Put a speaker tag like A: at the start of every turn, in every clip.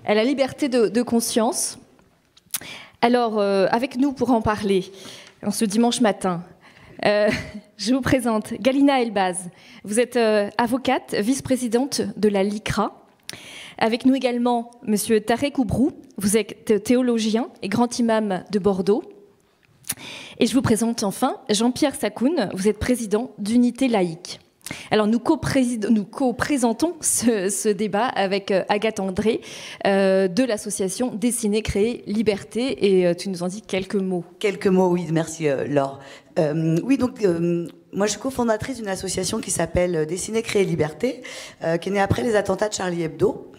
A: à la liberté de conscience. Alors, avec nous pour en parler, en ce dimanche matin, je vous présente Galina Elbaz. Vous êtes avocate, vice-présidente de la LICRA. Avec nous également Monsieur Tarek Oubrou. Vous êtes théologien et grand imam de Bordeaux. Et je vous présente enfin Jean-Pierre Sakoun. Vous êtes président d'Unité laïque. Alors nous co-présentons ce débat avec Agathe André de l'association Dessiner, Créer, Liberté. Et tu nous en dis quelques mots.
B: Quelques mots, oui, merci Laure. Oui, donc moi je suis cofondatrice d'une association qui s'appelle Dessiner, Créer, Liberté, qui est née après les attentats de Charlie Hebdo.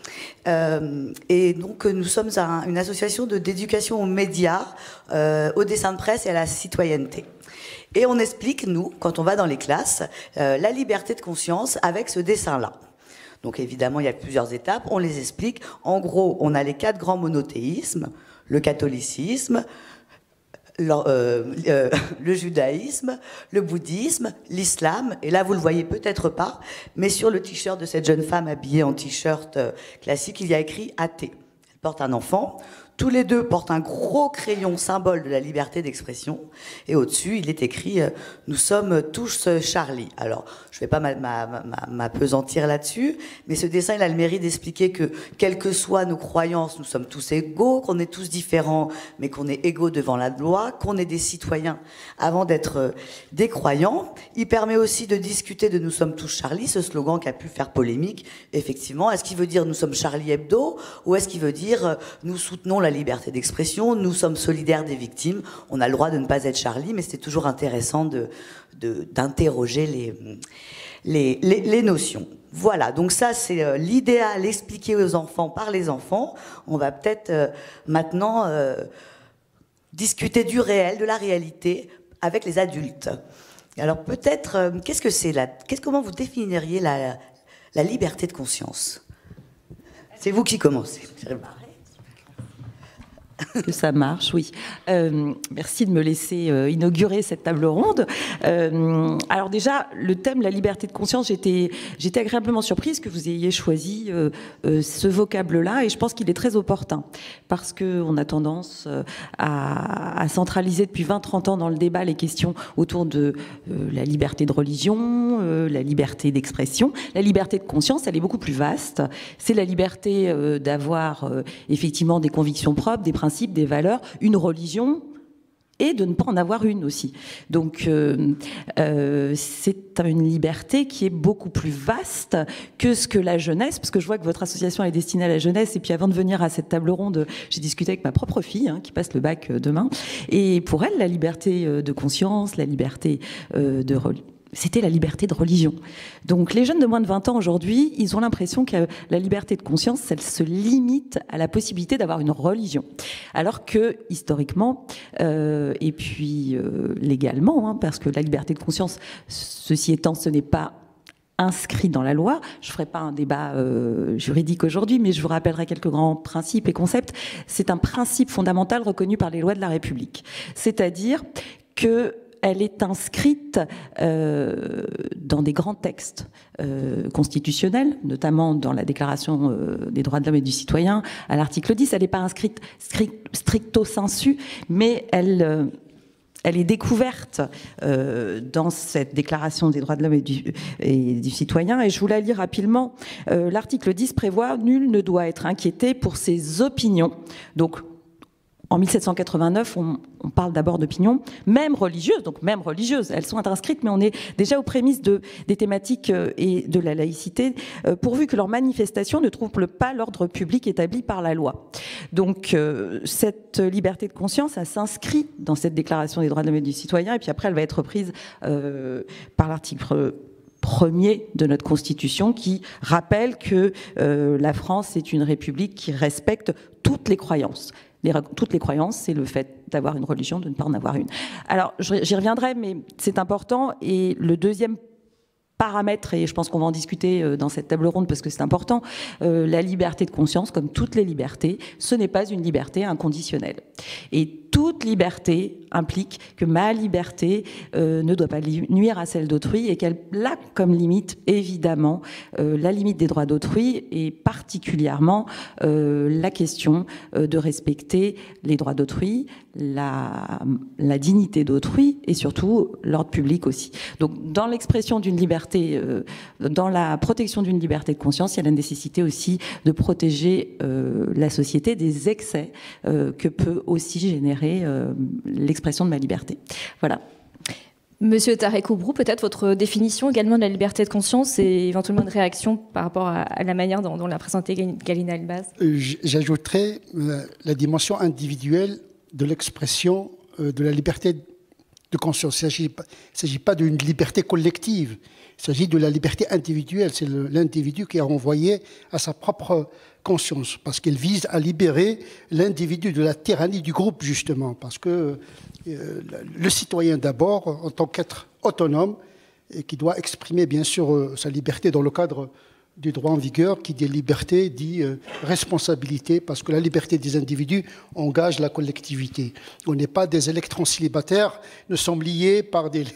B: Et donc nous sommes une association d'éducation aux médias, au dessin de presse et à la citoyenneté. Et on explique, nous, quand on va dans les classes, la liberté de conscience avec ce dessin-là. Donc évidemment, il y a plusieurs étapes, on les explique. En gros, on a les 4 grands monothéismes, le catholicisme, le judaïsme, le bouddhisme, l'islam, et là vous le voyez peut-être pas, mais sur le t-shirt de cette jeune femme habillée en t-shirt classique, il y a écrit athée. Elle porte un enfant. Tous les deux portent un gros crayon symbole de la liberté d'expression. Et au-dessus, il est écrit « Nous sommes tous Charlie ». Alors, je ne vais pas m'apesantir là-dessus, mais ce dessin, il a le mérite d'expliquer que, quelles que soient nos croyances, nous sommes tous égaux, qu'on est tous différents, mais qu'on est égaux devant la loi, qu'on est des citoyens avant d'être des croyants. Il permet aussi de discuter de « Nous sommes tous Charlie », ce slogan qui a pu faire polémique. Effectivement, est-ce qu'il veut dire « Nous sommes Charlie Hebdo » ou est-ce qu'il veut dire « Nous soutenons la liberté d'expression, nous sommes solidaires des victimes, on a le droit de ne pas être Charlie », mais c'est toujours intéressant d'interroger les notions. Voilà, donc ça c'est l'idéal expliqué aux enfants par les enfants. On va peut-être maintenant discuter du réel, de la réalité avec les adultes. Alors peut-être, qu'est-ce que c'est comment vous définiriez la liberté de conscience? C'est vous qui commencez.
C: Que ça marche, oui. Merci de me laisser inaugurer cette table ronde. Alors déjà, le thème, la liberté de conscience, j'étais agréablement surprise que vous ayez choisi ce vocable-là, et je pense qu'il est très opportun, parce qu'on a tendance à centraliser depuis 20-30 ans dans le débat les questions autour de la liberté de religion, la liberté d'expression. La liberté de conscience, elle est beaucoup plus vaste. C'est la liberté d'avoir effectivement des convictions propres, des principes, des valeurs, une religion, et de ne pas en avoir une aussi. Donc c'est une liberté qui est beaucoup plus vaste que ce que la jeunesse, parce que je vois que votre association est destinée à la jeunesse, et puis avant de venir à cette table ronde, j'ai discuté avec ma propre fille, qui passe le bac demain, et pour elle, la liberté de conscience, la liberté de religion, c'était la liberté de religion. Donc les jeunes de moins de 20 ans aujourd'hui, ils ont l'impression que la liberté de conscience, elle se limite à la possibilité d'avoir une religion. Alors que historiquement, et puis légalement, parce que la liberté de conscience, ceci étant, ce n'est pas inscrit dans la loi. Je ne ferai pas un débat juridique aujourd'hui, mais je vous rappellerai quelques grands principes et concepts. C'est un principe fondamental reconnu par les lois de la République. C'est-à-dire que elle est inscrite dans des grands textes constitutionnels, notamment dans la Déclaration des droits de l'homme et du citoyen, à l'article 10. Elle n'est pas inscrite stricto sensu, mais elle est découverte dans cette Déclaration des droits de l'homme et du citoyen. Et je vous la lis rapidement. L'article 10 prévoit « Nul ne doit être inquiété pour ses opinions ». Donc, en 1789, on parle d'abord d'opinions, même religieuses, donc même religieuses, elles sont inscrites, mais on est déjà aux prémices des thématiques et de la laïcité, pourvu que leurs manifestations ne troublent pas l'ordre public établi par la loi. Donc cette liberté de conscience, elle s'inscrit dans cette Déclaration des droits de l'homme et du citoyen, et puis après elle va être reprise par l'article 1er de notre Constitution, qui rappelle que la France est une république qui respecte toutes les croyances. Toutes les croyances, c'est le fait d'avoir une religion, de ne pas en avoir une. Alors, j'y reviendrai, mais c'est important. Et le deuxième paramètre, et je pense qu'on va en discuter dans cette table ronde parce que c'est important, la liberté de conscience, comme toutes les libertés, ce n'est pas une liberté inconditionnelle. Et toute liberté implique que ma liberté ne doit pas nuire à celle d'autrui et qu'elle a comme limite, évidemment, la limite des droits d'autrui et particulièrement la question de respecter les droits d'autrui, la dignité d'autrui et surtout l'ordre public aussi. Donc, dans l'expression d'une liberté, dans la protection d'une liberté de conscience, il y a la nécessité aussi de protéger la société des excès que peut aussi générer l'expression de ma liberté. Voilà.
A: Monsieur Tarekoubrou, peut-être votre définition également de la liberté de conscience et éventuellement une réaction par rapport à la manière dont l'a présenté Galina Elbaz.
D: J'ajouterais la dimension individuelle de l'expression de la liberté de conscience. Il ne s'agit pas d'une liberté collective, il s'agit de la liberté individuelle. C'est l'individu qui est renvoyé à sa propre conscience, parce qu'elle vise à libérer l'individu de la tyrannie du groupe, justement, parce que le citoyen d'abord, en tant qu'être autonome, et qui doit exprimer bien sûr sa liberté dans le cadre du droit en vigueur, qui dit liberté, dit responsabilité, parce que la liberté des individus engage la collectivité. On n'est pas des électrons célibataires, nous sommes liés par des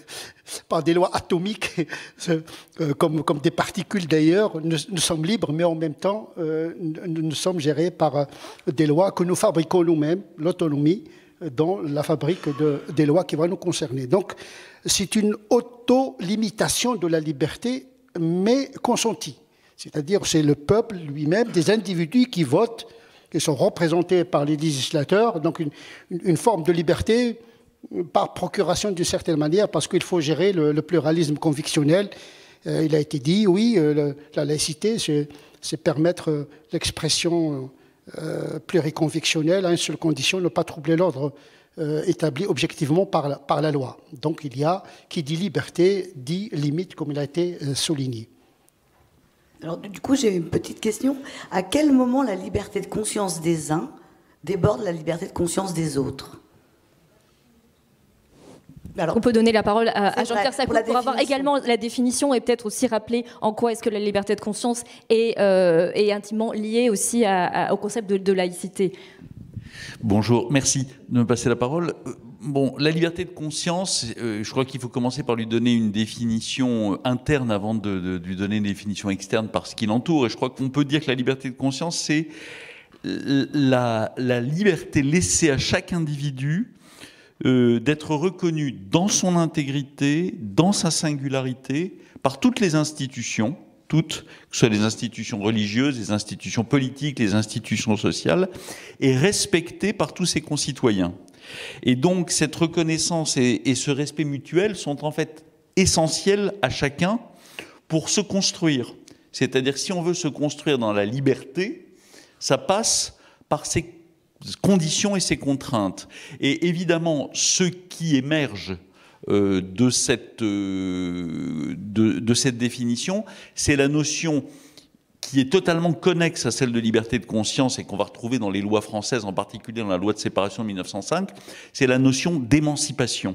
D: lois atomiques, comme des particules d'ailleurs. Nous sommes libres, mais en même temps, nous sommes gérés par des lois que nous fabriquons nous-mêmes, l'autonomie, dans la fabrique des lois qui vont nous concerner. Donc, c'est une auto-limitation de la liberté, mais consentie. C'est-à-dire, c'est le peuple lui-même, des individus qui votent, qui sont représentés par les législateurs, donc une forme de liberté par procuration d'une certaine manière, parce qu'il faut gérer le pluralisme convictionnel. Il a été dit, oui, la laïcité, c'est permettre l'expression pluriconvictionnelle à une seule condition, ne pas troubler l'ordre établi objectivement par la loi. Donc il y a, qui dit liberté, dit limite, comme il a été souligné.
B: Alors du coup, j'ai une petite question. À quel moment la liberté de conscience des uns déborde la liberté de conscience des autres?
A: Alors, on peut donner la parole à Jean-Pierre Sacco pour avoir également la définition et peut-être aussi rappeler en quoi est-ce que la liberté de conscience est intimement liée aussi au concept de laïcité.
E: Bonjour, merci de me passer la parole. Bon, la liberté de conscience, je crois qu'il faut commencer par lui donner une définition interne avant de lui donner une définition externe par ce qui l'entoure. Et je crois qu'on peut dire que la liberté de conscience, c'est la liberté laissée à chaque individu d'être reconnu dans son intégrité, dans sa singularité, par toutes les institutions, toutes, que ce soit les institutions religieuses, les institutions politiques, les institutions sociales, et respecté par tous ses concitoyens. Et donc cette reconnaissance et ce respect mutuel sont en fait essentiels à chacun pour se construire. C'est-à-dire si on veut se construire dans la liberté, ça passe par ces conditions et ces contraintes. Et évidemment, ce qui émerge de cette définition, c'est la notion qui est totalement connexe à celle de liberté de conscience et qu'on va retrouver dans les lois françaises, en particulier dans la loi de séparation de 1905, c'est la notion d'émancipation.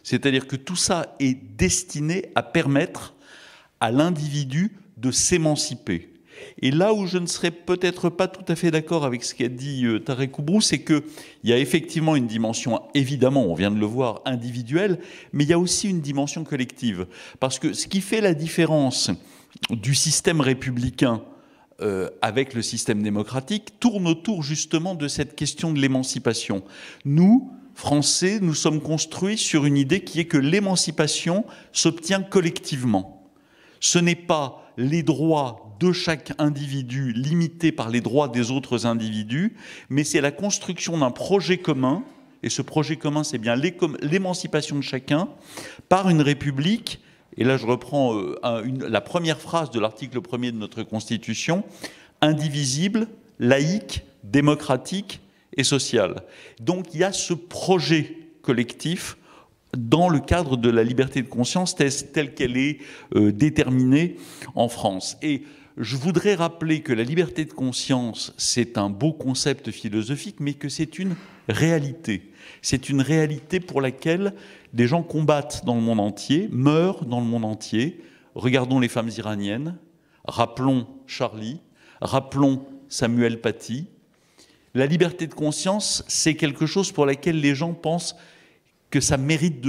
E: C'est-à-dire que tout ça est destiné à permettre à l'individu de s'émanciper. Et là où je ne serais peut-être pas tout à fait d'accord avec ce qu'a dit Tarekoubrou, c'est qu'il y a effectivement une dimension, évidemment, on vient de le voir, individuelle, mais il y a aussi une dimension collective. Parce que ce qui fait la différence du système républicain avec le système démocratique tourne autour justement de cette question de l'émancipation. Nous, Français, nous sommes construits sur une idée qui est que l'émancipation s'obtient collectivement. Ce n'est pas les droits de chaque individu limités par les droits des autres individus, mais c'est la construction d'un projet commun, et ce projet commun, c'est bien l'émancipation de chacun par une république. Et là, je reprends la première phrase de l'article 1er de notre Constitution, indivisible, laïque, démocratique et sociale. Donc, il y a ce projet collectif dans le cadre de la liberté de conscience telle qu'elle est déterminée en France. Et je voudrais rappeler que la liberté de conscience, c'est un beau concept philosophique, mais que c'est une réalité. C'est une réalité pour laquelle des gens combattent dans le monde entier, meurent dans le monde entier. Regardons les femmes iraniennes, rappelons Charlie, rappelons Samuel Paty. La liberté de conscience, c'est quelque chose pour laquelle les gens pensent que ça mérite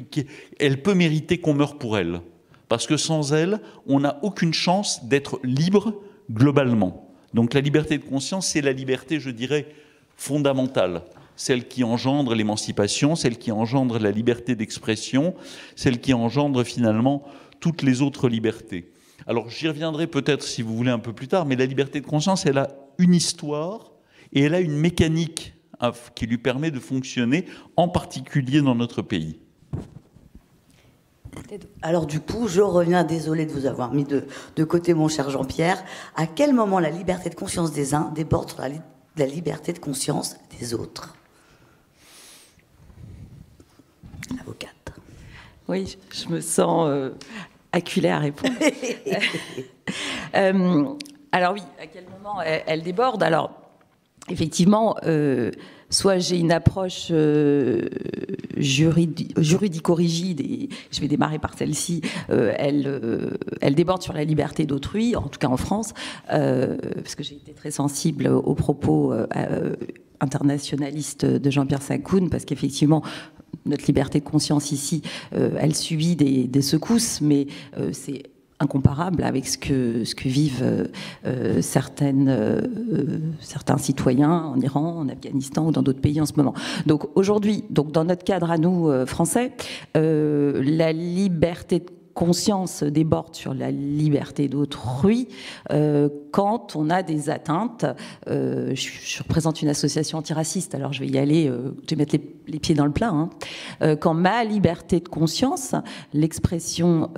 E: qu'elle peut mériter qu'on meure pour elle. Parce que sans elle, on n'a aucune chance d'être libre globalement. Donc la liberté de conscience, c'est la liberté, je dirais, fondamentale. Celle qui engendre l'émancipation, celle qui engendre la liberté d'expression, celle qui engendre finalement toutes les autres libertés. Alors j'y reviendrai peut-être si vous voulez un peu plus tard, mais la liberté de conscience, elle a une histoire et elle a une mécanique qui lui permet de fonctionner, en particulier dans notre pays.
B: Alors du coup, je reviens, désolé de vous avoir mis de côté, mon cher Jean-Pierre. À quel moment la liberté de conscience des uns déborde sur la liberté de conscience des autres? Avocate.
C: Oui, je me sens acculée à répondre. Alors oui, à quel moment elle déborde? Alors, effectivement, soit j'ai une approche juridico-rigide, et je vais démarrer par celle-ci, elle déborde sur la liberté d'autrui, en tout cas en France, parce que j'ai été très sensible aux propos internationalistes de Jean-Pierre Sakoun, parce qu'effectivement, notre liberté de conscience ici, elle subit des secousses, mais c'est incomparable avec ce que vivent certains citoyens en Iran, en Afghanistan ou dans d'autres pays en ce moment. Donc aujourd'hui, dans notre cadre à nous, français, la liberté de conscience déborde sur la liberté d'autrui quand on a des atteintes. Je représente une association antiraciste, alors je vais y aller, je vais mettre les pieds dans le plat. Quand ma liberté de conscience, l'expression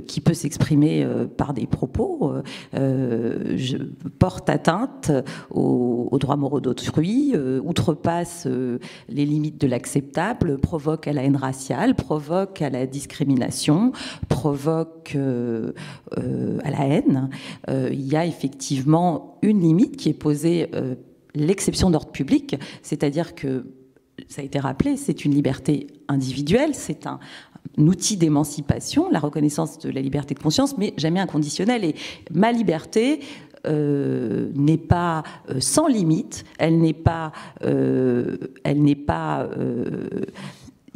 C: qui peut s'exprimer par des propos, je porte atteinte aux droits moraux d'autrui, outrepasse les limites de l'acceptable, provoque à la haine raciale, provoque à la discrimination, provoque à la haine, il y a effectivement une limite qui est posée, l'exception d'ordre public, c'est-à-dire que, ça a été rappelé, c'est une liberté individuelle, c'est un outil d'émancipation, la reconnaissance de la liberté de conscience, mais jamais inconditionnelle. Et ma liberté n'est pas sans limite, il n'y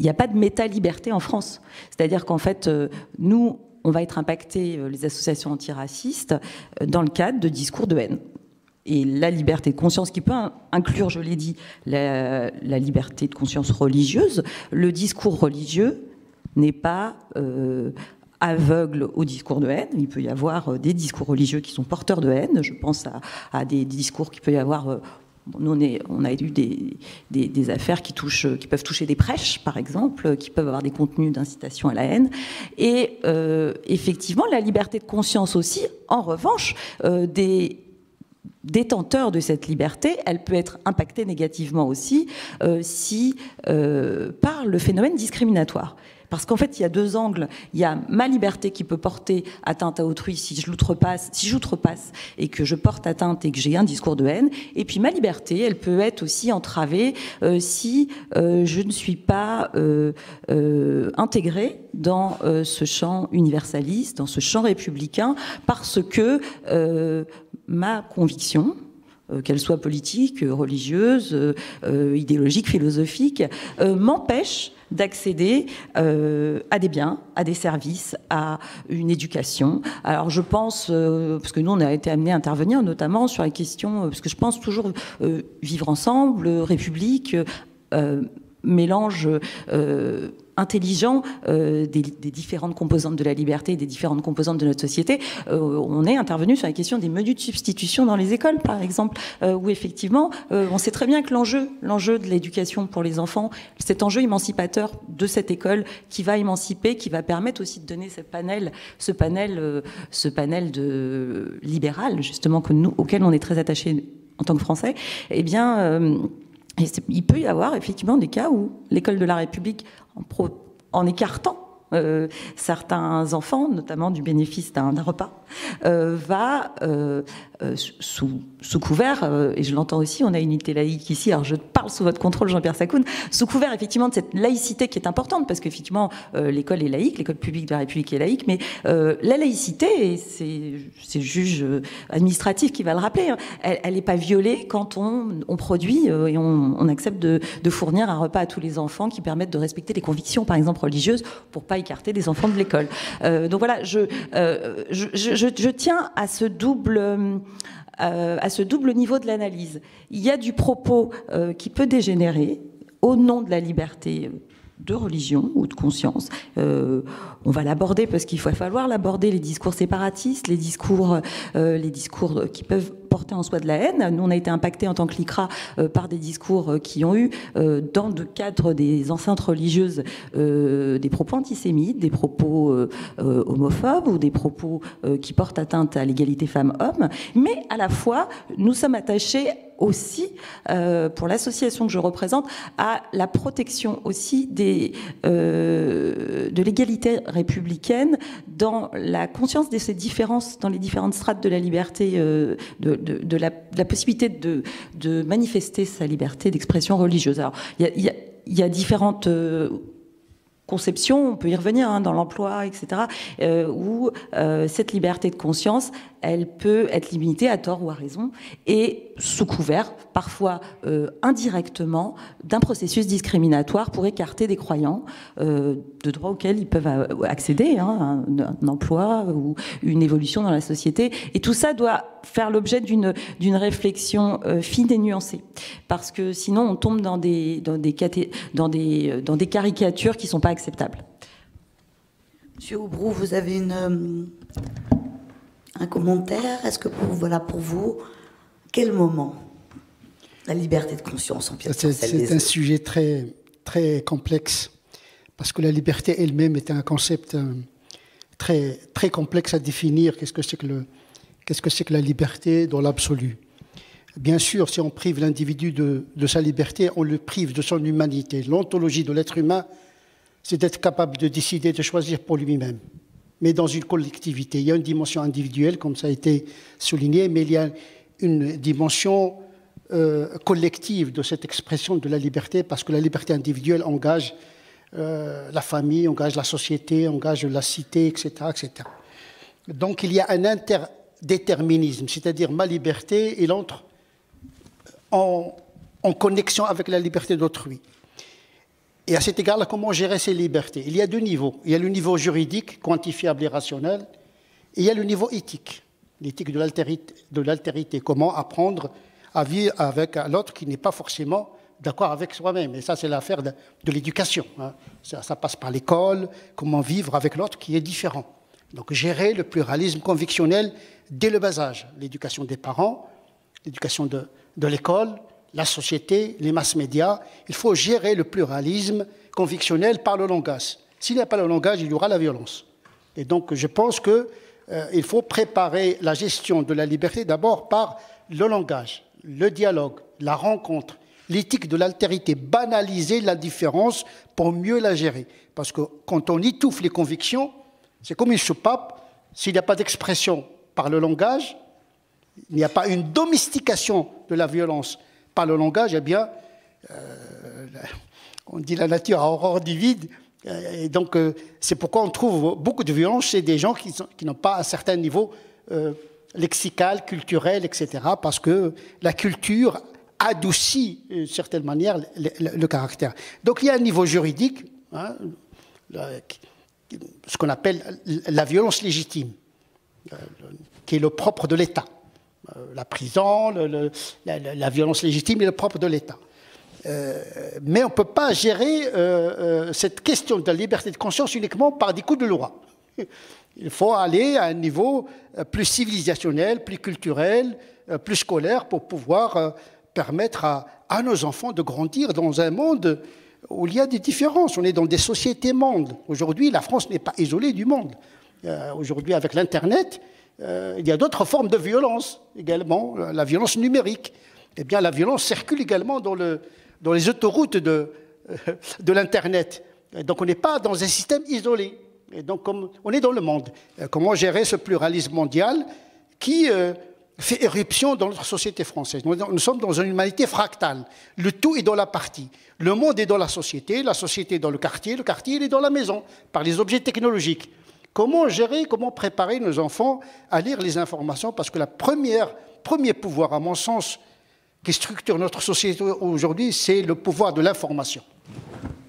C: a pas de méta-liberté en France. C'est-à-dire qu'en fait, nous, on va être impactés, les associations antiracistes, dans le cadre de discours de haine. Et la liberté de conscience qui peut inclure, je l'ai dit, la liberté de conscience religieuse, le discours religieux n'est pas aveugle au discours de haine. Il peut y avoir des discours religieux qui sont porteurs de haine. Je pense à des discours qu'il peut y avoir... Nous, on a eu des affaires qui peuvent toucher des prêches, par exemple, qui peuvent avoir des contenus d'incitation à la haine. Et effectivement, la liberté de conscience aussi, en revanche, des détenteurs de cette liberté, elle peut être impactée négativement aussi par le phénomène discriminatoire. Parce qu'en fait, il y a deux angles. Il y a ma liberté qui peut porter atteinte à autrui si j'outrepasse et que je porte atteinte et que j'ai un discours de haine. Et puis ma liberté, elle peut être aussi entravée si je ne suis pas intégrée dans ce champ universaliste, dans ce champ républicain, parce que ma conviction, qu'elle soit politique, religieuse, idéologique, philosophique, m'empêche d'accéder à des biens, à des services, à une éducation. Alors je pense, parce que nous on a été amenés à intervenir notamment sur la question, parce que je pense toujours vivre ensemble, république, mélange intelligent des différentes composantes de la liberté, des différentes composantes de notre société. On est intervenu sur la question des menus de substitution dans les écoles, par exemple, où effectivement, on sait très bien que l'enjeu de l'éducation pour les enfants, cet enjeu émancipateur de cette école qui va émanciper, qui va permettre aussi de donner ce panel de libéral, justement, auquel on est très attaché en tant que Français, eh bien... il peut y avoir effectivement des cas où l'école de la République, en écartant certains enfants, notamment du bénéfice d'un repas, va sous couvert, et je l'entends aussi, on a une unité laïque ici, alors je parle sous votre contrôle, Jean-Pierre Sacoun, sous couvert effectivement de cette laïcité qui est importante, parce qu'effectivement l'école est laïque, l'école publique de la République est laïque, mais la laïcité, et c'est le juge administratif qui va le rappeler, hein, elle n'est pas violée quand on produit et on accepte de fournir un repas à tous les enfants qui permettent de respecter les convictions, par exemple religieuses, pour pas écarter les enfants de l'école. Donc voilà, je tiens à ce double niveau de l'analyse. Il y a du propos qui peut dégénérer au nom de la liberté de religion ou de conscience. On va l'aborder parce qu'il va falloir l'aborder, les discours séparatistes, les discours qui peuvent porter en soi de la haine. Nous, on a été impactés en tant que l'ICRA par des discours qui ont eu, dans le cadre des enceintes religieuses, des propos antisémites, des propos homophobes ou des propos qui portent atteinte à l'égalité femmes-hommes. Mais à la fois, nous sommes attachés aussi, pour l'association que je représente, à la protection aussi de l'égalité républicaine dans la conscience de ces différences dans les différentes strates de la liberté, de la possibilité de manifester sa liberté d'expression religieuse. Alors, il y a différentes conception, on peut y revenir hein, dans l'emploi, etc., où cette liberté de conscience, elle peut être limitée à tort ou à raison, et sous couvert, parfois indirectement, d'un processus discriminatoire pour écarter des croyants de droits auxquels ils peuvent accéder, hein, un emploi ou une évolution dans la société. Et tout ça doit faire l'objet d'une réflexion fine et nuancée, parce que sinon on tombe dans des caricatures qui ne sont pas acceptables.
B: Monsieur Aubrou, vous avez un commentaire? Est-ce que pour vous, quel moment la liberté de conscience empiète sur celle des autres?
D: C'est un sujet très, très complexe, parce que la liberté elle-même est un concept très, très complexe à définir. Qu'est-ce que c'est que la liberté dans l'absolu? Bien sûr, si on prive l'individu de sa liberté, on le prive de son humanité. L'ontologie de l'être humain, c'est d'être capable de décider, de choisir pour lui-même. Mais dans une collectivité, il y a une dimension individuelle, comme ça a été souligné, mais il y a une dimension collective de cette expression de la liberté, parce que la liberté individuelle engage la famille, engage la société, engage la cité, etc., etc. Donc il y a un interdéterminisme, c'est-à-dire ma liberté, elle entre en connexion avec la liberté d'autrui. Et à cet égard-là, comment gérer ces libertés? Il y a deux niveaux. Il y a le niveau juridique, quantifiable et rationnel, et il y a le niveau éthique, l'éthique de l'altérité. Comment apprendre à vivre avec l'autre qui n'est pas forcément d'accord avec soi-même. Et ça, c'est l'affaire de l'éducation. Hein. Ça passe par l'école, comment vivre avec l'autre qui est différent. Donc gérer le pluralisme convictionnel dès le bas âge. L'éducation des parents, l'éducation de l'école, la société, les mass-médias. Il faut gérer le pluralisme convictionnel par le langage. S'il n'y a pas le langage, il y aura la violence. Et donc, je pense qu'il faut préparer la gestion de la liberté d'abord par le langage, le dialogue, la rencontre, l'éthique de l'altérité, banaliser la différence pour mieux la gérer. Parce que quand on étouffe les convictions, c'est comme une soupape. S'il n'y a pas d'expression par le langage, il n'y a pas une domestication de la violence par le langage, eh bien, on dit la nature a horreur du vide. Et donc, c'est pourquoi on trouve beaucoup de violence chez des gens qui n'ont pas un certain niveau lexical, culturel, etc. Parce que la culture adoucit, d'une certaine manière, le caractère. Donc, il y a un niveau juridique, hein, ce qu'on appelle la violence légitime, qui est le propre de l'État. La prison, la violence légitime est le propre de l'État. Mais on ne peut pas gérer cette question de la liberté de conscience uniquement par des coups de loi. Il faut aller à un niveau plus civilisationnel, plus culturel, plus scolaire pour pouvoir permettre à nos enfants de grandir dans un monde où il y a des différences. On est dans des sociétés-mondes. Aujourd'hui, la France n'est pas isolée du monde. Aujourd'hui, avec l'Internet, il y a d'autres formes de violence également, la violence numérique. Eh bien, la violence circule également dans les autoroutes de l'Internet. Donc, on n'est pas dans un système isolé. Et donc, on est dans le monde. Comment gérer ce pluralisme mondial qui fait éruption dans notre société française. Nous sommes dans une humanité fractale. Le tout est dans la partie. Le monde est dans la société est dans le quartier il est dans la maison, par les objets technologiques. Comment gérer, comment préparer nos enfants à lire les informations? Parce que le premier pouvoir, à mon sens, qui structure notre société aujourd'hui, c'est le pouvoir de l'information.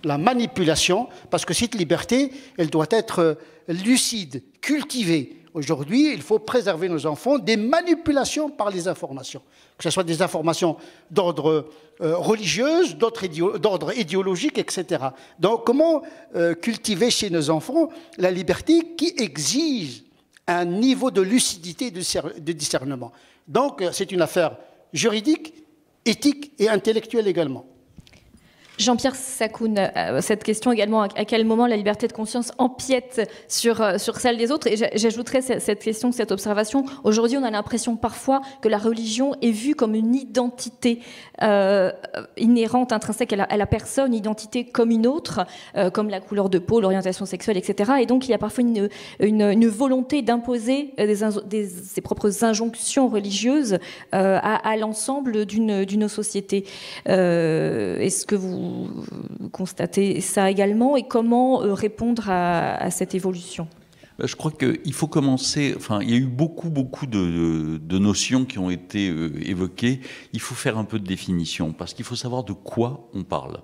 D: La manipulation, parce que cette liberté, elle doit être lucide, cultivée. Aujourd'hui, il faut préserver nos enfants des manipulations par les informations, que ce soit des informations d'ordre religieux, d'ordre idéologique, etc. Donc, comment cultiver chez nos enfants la liberté qui exige un niveau de lucidité et de discernement? Donc, c'est une affaire juridique, éthique et intellectuelle également.
A: Jean-Pierre Sakoun, cette question également, à quel moment la liberté de conscience empiète sur celle des autres? Et j'ajouterais cette question, cette observation. Aujourd'hui, on a l'impression parfois que la religion est vue comme une identité inhérente, intrinsèque à la personne, une identité comme une autre, comme la couleur de peau, l'orientation sexuelle, etc. Et donc, il y a parfois une volonté d'imposer ses propres injonctions religieuses à l'ensemble d'une société. Est-ce que vous constatez ça également, et comment répondre à cette évolution?
E: Je crois qu'il faut commencer, il y a eu beaucoup de notions qui ont été évoquées. Il faut faire un peu de définition, parce qu'il faut savoir de quoi on parle.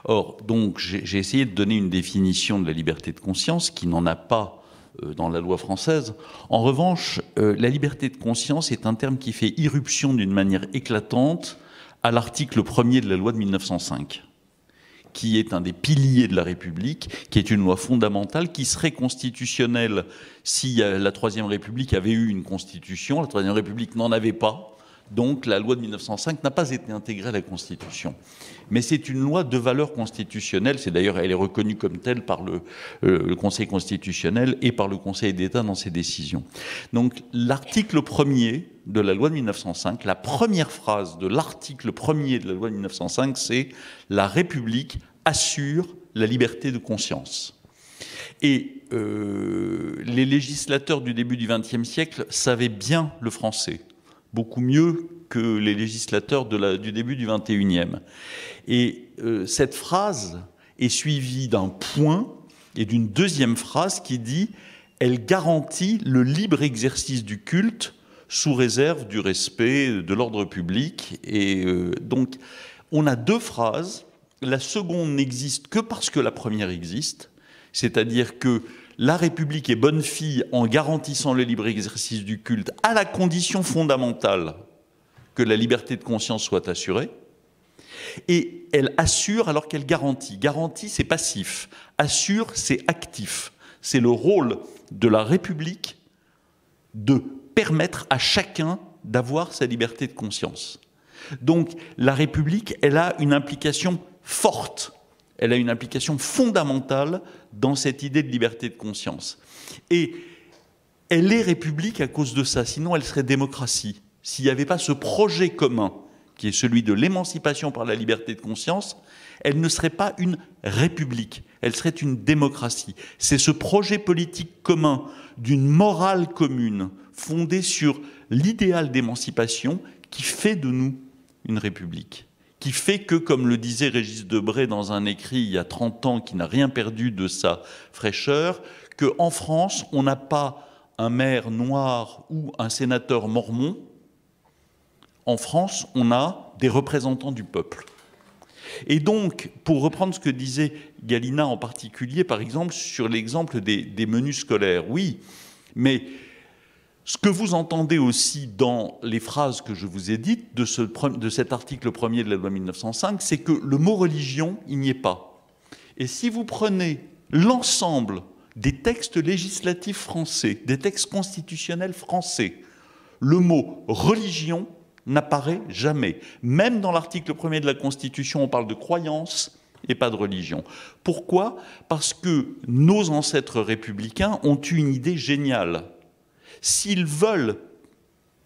E: Or, donc, j'ai essayé de donner une définition de la liberté de conscience qui n'en a pas dans la loi française. En revanche, la liberté de conscience est un terme qui fait irruption d'une manière éclatante à l'article 1er de la loi de 1905. Qui est un des piliers de la République, qui est une loi fondamentale, qui serait constitutionnelle si la Troisième République avait eu une constitution. La Troisième République n'en avait pas, donc la loi de 1905 n'a pas été intégrée à la Constitution. Mais c'est une loi de valeur constitutionnelle, elle est reconnue comme telle par le Conseil constitutionnel et par le Conseil d'État dans ses décisions. Donc l'article 1er de la loi de 1905, la première phrase de l'article 1er de la loi de 1905, c'est « La République assure la liberté de conscience ». Et les législateurs du début du XXe siècle savaient bien le français, beaucoup mieux que les législateurs du début du XXIe. Et cette phrase est suivie d'un point et d'une deuxième phrase qui dit « Elle garantit le libre exercice du culte sous réserve du respect de l'ordre public ». Et donc, on a deux phrases. La seconde n'existe que parce que la première existe, c'est-à-dire que la République est bonne fille en garantissant le libre exercice du culte à la condition fondamentale que la liberté de conscience soit assurée. Et elle assure alors qu'elle garantit. Garantit, c'est passif. Assure, c'est actif. C'est le rôle de la République de permettre à chacun d'avoir sa liberté de conscience. Donc la République, elle a une implication forte, elle a une implication fondamentale dans cette idée de liberté de conscience. Et elle est République à cause de ça, sinon elle serait démocratie. S'il n'y avait pas ce projet commun, qui est celui de l'émancipation par la liberté de conscience, elle ne serait pas une république, elle serait une démocratie. C'est ce projet politique commun d'une morale commune, fondée sur l'idéal d'émancipation, qui fait de nous une république. Qui fait que, comme le disait Régis Debray dans un écrit il y a 30 ans, qui n'a rien perdu de sa fraîcheur, qu'en France, on n'a pas un maire noir ou un sénateur mormon. En France, on a des représentants du peuple. Et donc, pour reprendre ce que disait Galina en particulier, par exemple, sur l'exemple des menus scolaires, oui, mais ce que vous entendez aussi dans les phrases que je vous ai dites de cet article 1er de la loi 1905, c'est que le mot religion, il n'y est pas. Et si vous prenez l'ensemble des textes législatifs français, des textes constitutionnels français, le mot religion n'apparaît jamais. Même dans l'article 1er de la Constitution, on parle de croyance et pas de religion. Pourquoi? Parce que nos ancêtres républicains ont eu une idée géniale. S'ils veulent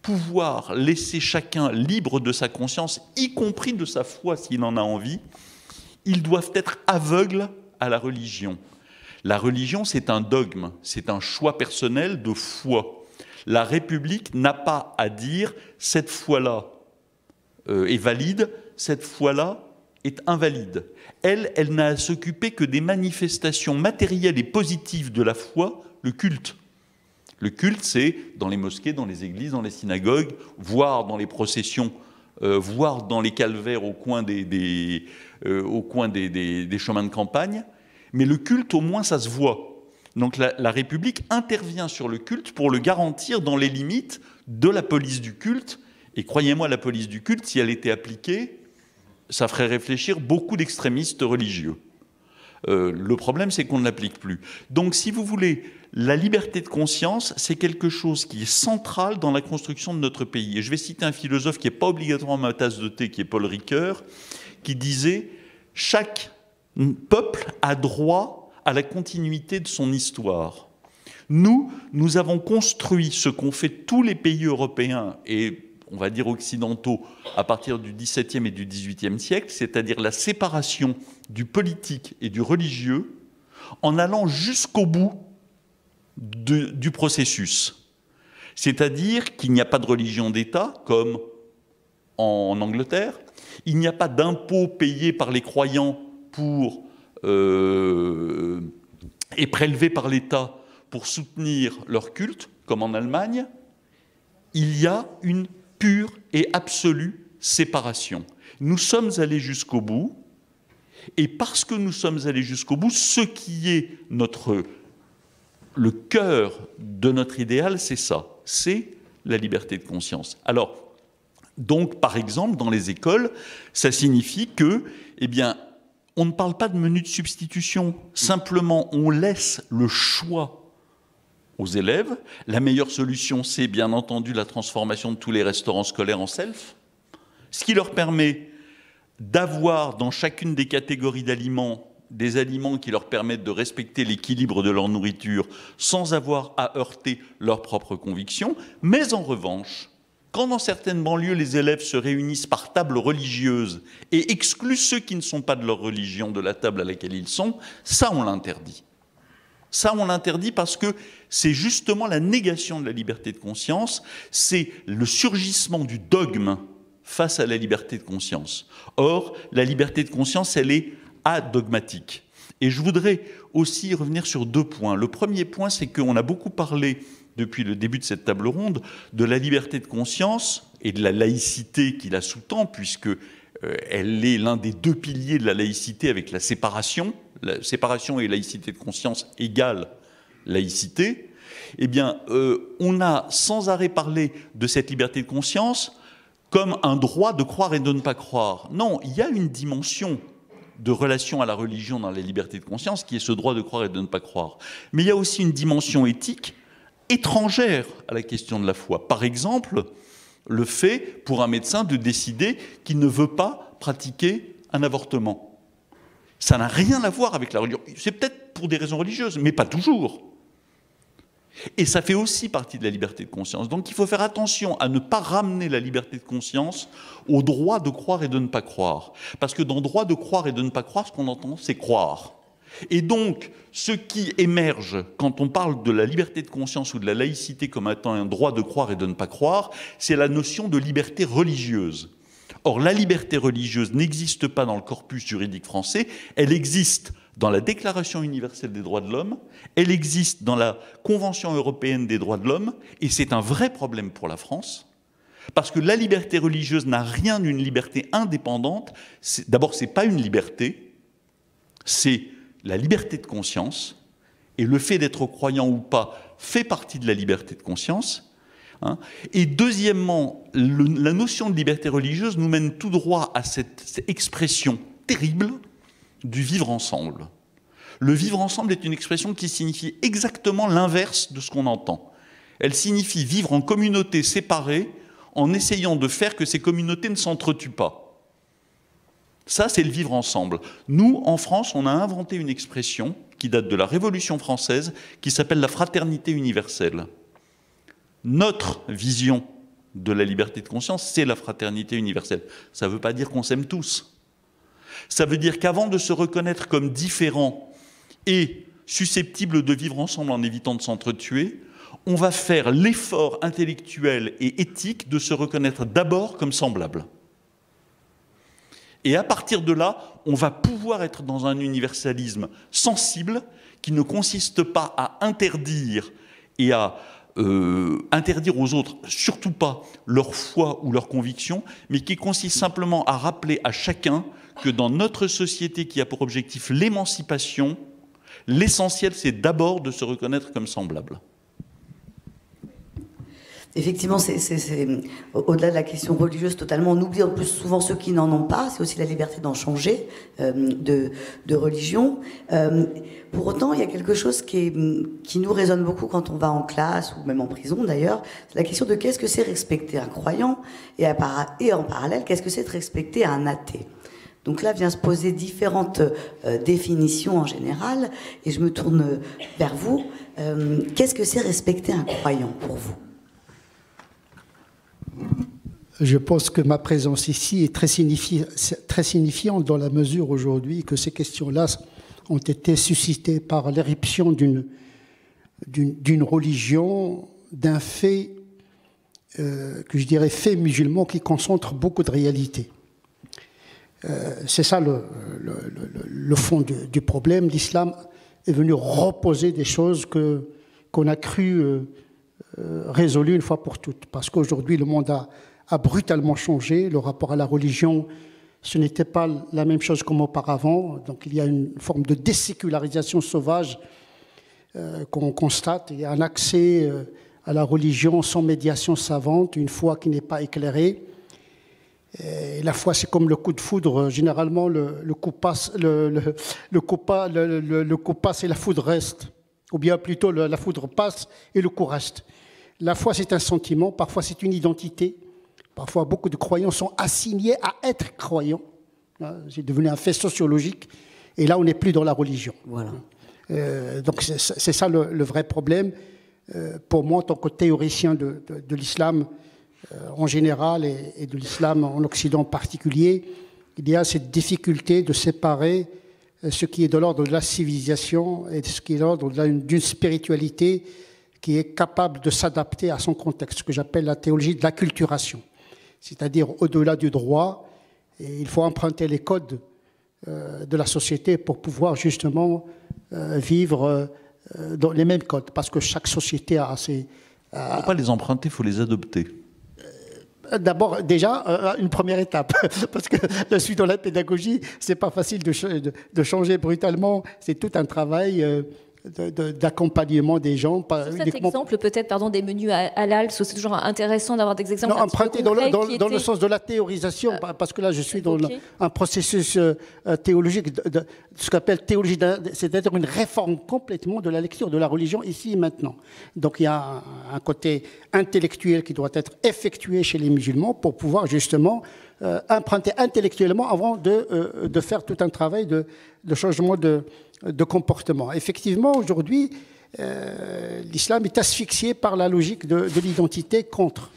E: pouvoir laisser chacun libre de sa conscience, y compris de sa foi s'il en a envie, ils doivent être aveugles à la religion. La religion, c'est un dogme, c'est un choix personnel de foi. La République n'a pas à dire « cette foi-là est valide, cette foi-là est invalide ». Elle n'a à s'occuper que des manifestations matérielles et positives de la foi, le culte. Le culte, c'est dans les mosquées, dans les églises, dans les synagogues, voire dans les processions, voire dans les calvaires au coin des chemins de campagne. Mais le culte, au moins, ça se voit. Donc la République intervient sur le culte pour le garantir dans les limites de la police du culte. Et croyez-moi, la police du culte, si elle était appliquée, ça ferait réfléchir beaucoup d'extrémistes religieux. Le problème, c'est qu'on ne l'applique plus. Donc, si vous voulez, la liberté de conscience, c'est quelque chose qui est central dans la construction de notre pays. Et je vais citer un philosophe qui n'est pas obligatoirement ma tasse de thé, qui est Paul Ricoeur, qui disait « Chaque peuple a droit à la continuité de son histoire. » Nous avons construit ce qu'ont fait tous les pays européens et on va dire occidentaux, à partir du XVIIe et du XVIIIe siècle, c'est-à-dire la séparation du politique et du religieux, en allant jusqu'au bout du processus. C'est-à-dire qu'il n'y a pas de religion d'État, comme en Angleterre, il n'y a pas d'impôts payés par les croyants et prélevés par l'État pour soutenir leur culte, comme en Allemagne. Il y a une pure et absolue séparation. Nous sommes allés jusqu'au bout, et parce que nous sommes allés jusqu'au bout, ce qui est le cœur de notre idéal, c'est ça, c'est la liberté de conscience. Alors, donc, par exemple, dans les écoles, ça signifie que, eh bien, on ne parle pas de menu de substitution, simplement on laisse le choix aux élèves. La meilleure solution, c'est bien entendu la transformation de tous les restaurants scolaires en self, ce qui leur permet d'avoir dans chacune des catégories d'aliments des aliments qui leur permettent de respecter l'équilibre de leur nourriture sans avoir à heurter leurs propres convictions. Mais en revanche, quand dans certaines banlieues, les élèves se réunissent par table religieuse et excluent ceux qui ne sont pas de leur religion de la table à laquelle ils sont, ça on l'interdit. Ça, on l'interdit parce que c'est justement la négation de la liberté de conscience, c'est le surgissement du dogme face à la liberté de conscience. Or, la liberté de conscience, elle est adogmatique. Et je voudrais aussi revenir sur deux points. Le premier point, c'est qu'on a beaucoup parlé, depuis le début de cette table ronde, de la liberté de conscience et de la laïcité qui la sous-tend, puisque elle est l'un des deux piliers de la laïcité avec la séparation. La séparation et laïcité de conscience égale laïcité. Eh bien, on a sans arrêt parlé de cette liberté de conscience comme un droit de croire et de ne pas croire. Non, il y a une dimension de relation à la religion dans la liberté de conscience qui est ce droit de croire et de ne pas croire. Mais il y a aussi une dimension éthique étrangère à la question de la foi. Par exemple, le fait pour un médecin de décider qu'il ne veut pas pratiquer un avortement. Ça n'a rien à voir avec la religion. C'est peut-être pour des raisons religieuses, mais pas toujours. Et ça fait aussi partie de la liberté de conscience. Donc il faut faire attention à ne pas ramener la liberté de conscience au droit de croire et de ne pas croire. Parce que dans le droit de croire et de ne pas croire, ce qu'on entend, c'est croire. Et donc, ce qui émerge quand on parle de la liberté de conscience ou de la laïcité comme étant un droit de croire et de ne pas croire, c'est la notion de liberté religieuse. Or, la liberté religieuse n'existe pas dans le corpus juridique français, elle existe dans la Déclaration universelle des droits de l'homme, elle existe dans la Convention européenne des droits de l'homme, et c'est un vrai problème pour la France, parce que la liberté religieuse n'a rien d'une liberté indépendante. D'abord, ce n'est pas une liberté, c'est la liberté de conscience, et le fait d'être croyant ou pas fait partie de la liberté de conscience. Et deuxièmement, la notion de liberté religieuse nous mène tout droit à cette expression terrible du vivre ensemble. Le vivre ensemble est une expression qui signifie exactement l'inverse de ce qu'on entend. Elle signifie vivre en communautés séparées en essayant de faire que ces communautés ne s'entretuent pas. Ça, c'est le vivre ensemble. Nous, en France, on a inventé une expression qui date de la Révolution française qui s'appelle la fraternité universelle. Notre vision de la liberté de conscience, c'est la fraternité universelle. Ça ne veut pas dire qu'on s'aime tous. Ça veut dire qu'avant de se reconnaître comme différents et susceptibles de vivre ensemble en évitant de s'entretuer, on va faire l'effort intellectuel et éthique de se reconnaître d'abord comme semblable. Et à partir de là, on va pouvoir être dans un universalisme sensible qui ne consiste pas à interdire et à interdire aux autres, surtout pas leur foi ou leur conviction, mais qui consiste simplement à rappeler à chacun que dans notre société qui a pour objectif l'émancipation, l'essentiel c'est d'abord de se reconnaître comme semblable.
B: Effectivement, c'est au-delà de la question religieuse totalement. On oublie en plus souvent ceux qui n'en ont pas. C'est aussi la liberté d'en changer de religion. Pour autant, il y a quelque chose qui nous résonne beaucoup quand on va en classe ou même en prison d'ailleurs. C'est la question de qu'est-ce que c'est respecter un croyant et en parallèle, qu'est-ce que c'est de respecter un athée. Donc là vient se poser différentes définitions en général. Et je me tourne vers vous. Qu'est-ce que c'est respecter un croyant pour vous ?
D: Je pense que ma présence ici est très signifiante dans la mesure aujourd'hui que ces questions-là ont été suscitées par l'éruption d'une religion, d'un fait, que je dirais fait musulman qui concentre beaucoup de réalités. C'est ça le fond du problème. L'islam est venu reposer des choses qu'on a cru résolu une fois pour toutes. Parce qu'aujourd'hui, le monde a brutalement changé. Le rapport à la religion, ce n'était pas la même chose comme auparavant. Donc il y a une forme de désécularisation sauvage qu'on constate. Il y a un accès à la religion sans médiation savante, une foi qui n'est pas éclairée. Et la foi, c'est comme le coup de foudre. Généralement, le coup passe, le coup passe et la foudre reste. Ou bien plutôt, la foudre passe et le coup reste. La foi, c'est un sentiment, parfois c'est une identité. Parfois, beaucoup de croyants sont assignés à être croyants. C'est devenu un fait sociologique. Et là, on n'est plus dans la religion.
B: Voilà.
D: Donc, c'est ça le vrai problème. Pour moi, en tant que théoricien de l'islam en général et de l'islam en Occident en particulier, il y a cette difficulté de séparer ce qui est de l'ordre de la civilisation et ce qui est de l'ordre d'une spiritualité qui est capable de s'adapter à son contexte, ce que j'appelle la théologie de l'acculturation. C'est-à-dire, au-delà du droit, il faut emprunter les codes de la société pour pouvoir justement vivre dans les mêmes codes, parce que chaque société a ses...
E: Il ne faut pas les emprunter, il faut les adopter.
D: D'abord, déjà, une première étape, parce que je suis dans la pédagogie, c'est pas facile de changer brutalement, c'est tout un travail d'accompagnement des gens.
A: Sur cet exemple, peut-être, des menus halal, c'est toujours intéressant d'avoir des exemples.
D: Non, emprunté dans le sens de la théorisation, parce que là, je suis dans un processus théologique, ce qu'on appelle théologie, c'est-à-dire une réforme complètement de la lecture de la religion ici et maintenant. Donc, il y a un côté intellectuel qui doit être effectué chez les musulmans pour pouvoir justement emprunter intellectuellement avant de faire tout un travail de changement de comportement. Effectivement, aujourd'hui, l'islam est asphyxié par la logique de l'identité contre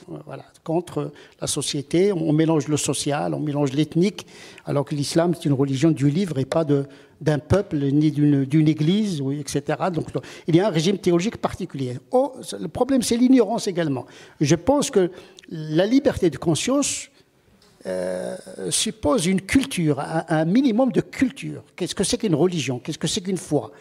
D: la société. On mélange le social, on mélange l'ethnique, alors que l'islam, c'est une religion du livre et pas d'un peuple, ni d'une église, etc. Donc, il y a un régime théologique particulier. Le problème, c'est l'ignorance également. Je pense que la liberté de conscience suppose une culture, un minimum de culture. Qu'est-ce que c'est qu'une religion? Qu'est-ce que c'est qu'une foi?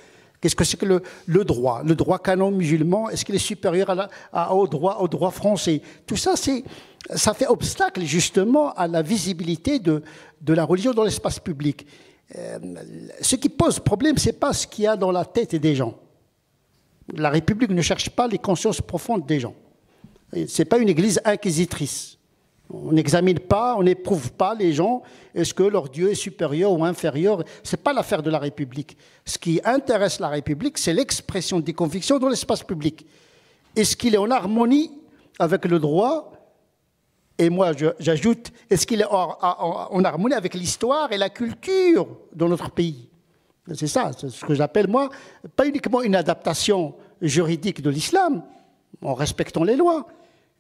D: Qu'est-ce que c'est que le droit? Le droit canon musulman, est-ce qu'il est supérieur au droit français? Tout ça, ça fait obstacle justement à la visibilité de la religion dans l'espace public. Ce qui pose problème, ce n'est pas ce qu'il y a dans la tête des gens. La République ne cherche pas les consciences profondes des gens. Ce n'est pas une église inquisitrice. On n'examine pas, on n'éprouve pas les gens. Est-ce que leur Dieu est supérieur ou inférieur? Ce n'est pas l'affaire de la République. Ce qui intéresse la République, c'est l'expression des convictions dans l'espace public. Est-ce qu'il est en harmonie avec le droit? Et moi, j'ajoute, est-ce qu'il est en harmonie avec l'histoire et la culture de notre pays? C'est ça, c'est ce que j'appelle, moi, pas uniquement une adaptation juridique de l'islam, en respectant les lois,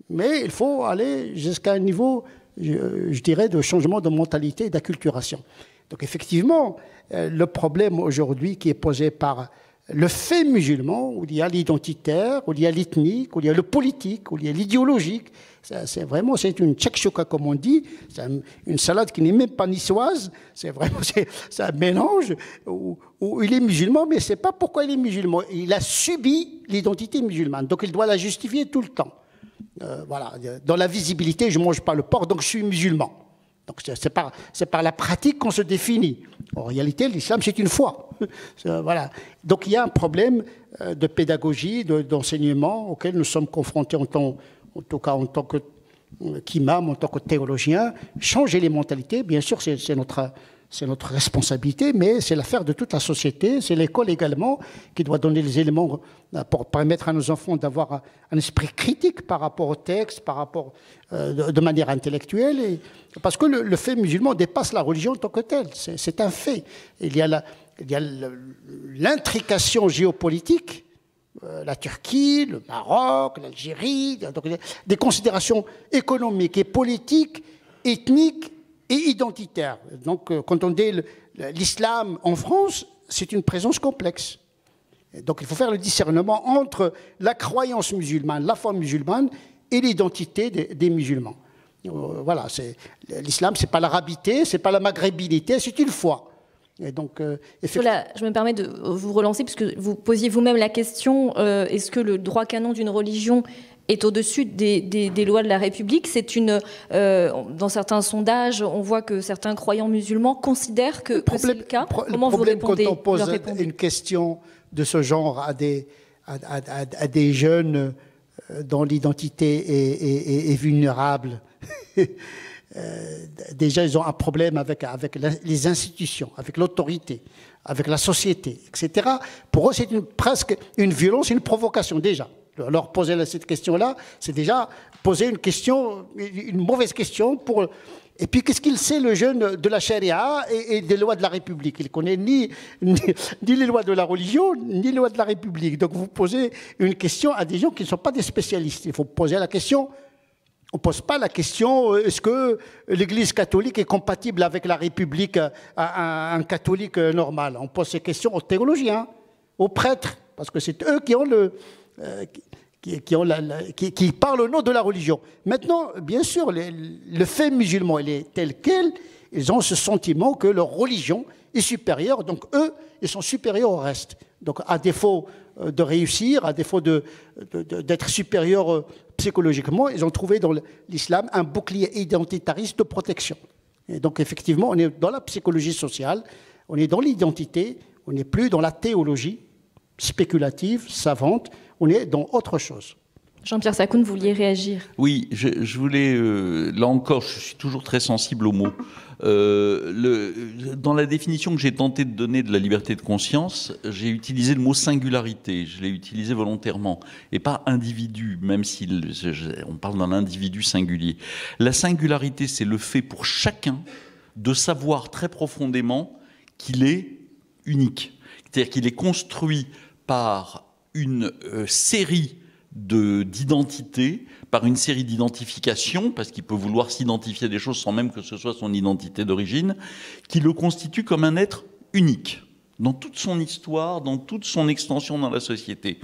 D: mais il faut aller jusqu'à un niveau, je dirais, de changement de mentalité et d'acculturation. Donc effectivement, le problème aujourd'hui qui est posé par le fait musulman, où il y a l'identitaire, où il y a l'ethnique, où il y a le politique, où il y a l'idéologique. C'est vraiment, c'est une tchèque-choka, comme on dit. C'est une salade qui n'est même pas niçoise. C'est vraiment, c'est un mélange où il est musulman, mais c'est pas pourquoi il est musulman. Il a subi l'identité musulmane, donc il doit la justifier tout le temps. Voilà. Dans la visibilité, je mange pas le porc, donc je suis musulman. Donc c'est par la pratique qu'on se définit. En réalité, l'islam, c'est une foi. Voilà. Donc il y a un problème de pédagogie, d'enseignement auquel nous sommes confrontés en tout cas en tant qu'imam, en tant que théologien. Changer les mentalités, bien sûr, c'est notre responsabilité, mais c'est l'affaire de toute la société. C'est l'école également qui doit donner les éléments pour permettre à nos enfants d'avoir un esprit critique par rapport au texte, par rapport de manière intellectuelle. Parce que le fait musulman dépasse la religion en tant que telle. C'est un fait. Il y a l'intrication géopolitique, la Turquie, le Maroc, l'Algérie, des considérations économiques et politiques, ethniques et identitaires. Donc, quand on dit l'islam en France, c'est une présence complexe. Donc, il faut faire le discernement entre la croyance musulmane, la foi musulmane et l'identité des musulmans. Voilà, l'islam, c'est pas l'arabité, c'est pas la maghrébinité, c'est une foi. Et donc,
A: voilà, je me permets de vous relancer, puisque vous posiez vous-même la question, est-ce que le droit canon d'une religion est au-dessus des lois de la République? Dans certains sondages, on voit que certains croyants musulmans considèrent que c'est le cas. Comment vous répondez?
D: Quand on pose une question de ce genre à des jeunes dont l'identité est vulnérable, déjà ils ont un problème avec les institutions, avec l'autorité, avec la société, etc. Pour eux, c'est presque une violence, une provocation déjà. Leur poser cette question-là, c'est déjà poser une mauvaise question. Et puis, qu'est-ce qu'il sait, le jeune, de la charia et des lois de la République? Il ne connaît ni les lois de la religion, ni les lois de la République. Donc, vous posez une question à des gens qui ne sont pas des spécialistes. Il faut poser la question. On ne pose pas la question, est-ce que l'Église catholique est compatible avec la République, un catholique normal? On pose ces questions aux théologiens, aux prêtres, parce que c'est eux qui ont qui parlent au nom de la religion. Maintenant, bien sûr, le fait musulman, il est tel quel. Ils ont ce sentiment que leur religion est supérieure. Donc, eux, ils sont supérieurs au reste. Donc, à défaut de réussir, à défaut d'être supérieurs psychologiquement, ils ont trouvé dans l'islam un bouclier identitariste de protection. Et donc, effectivement, on est dans la psychologie sociale, on est dans l'identité, on n'est plus dans la théologie spéculative, savante, on est dans autre chose.
A: Jean-Pierre Sakoun, vous vouliez réagir?
E: Oui, je voulais, là encore, je suis toujours très sensible aux mots. Dans la définition que j'ai tenté de donner de la liberté de conscience, j'ai utilisé le mot singularité, je l'ai utilisé volontairement, et pas individu, même si on parle d'un individu singulier. La singularité, c'est le fait pour chacun de savoir très profondément qu'il est unique. C'est-à-dire qu'il est construit par une série d'identités, par une série d'identifications, parce qu'il peut vouloir s'identifier à des choses sans même que ce soit son identité d'origine, qui le constitue comme un être unique, dans toute son histoire, dans toute son extension dans la société.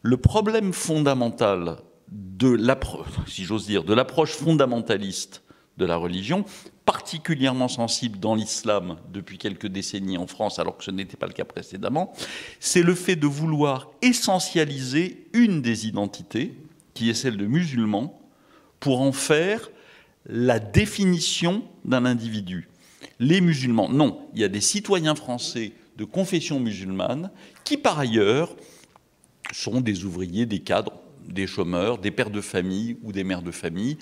E: Le problème fondamental de l'approche fondamentaliste de la religion, particulièrement sensible dans l'islam depuis quelques décennies en France, alors que ce n'était pas le cas précédemment, c'est le fait de vouloir essentialiser une des identités, qui est celle de musulman, pour en faire la définition d'un individu. Les musulmans, non, il y a des citoyens français de confession musulmane qui, par ailleurs, sont des ouvriers, des cadres, des chômeurs, des pères de famille ou des mères de famille,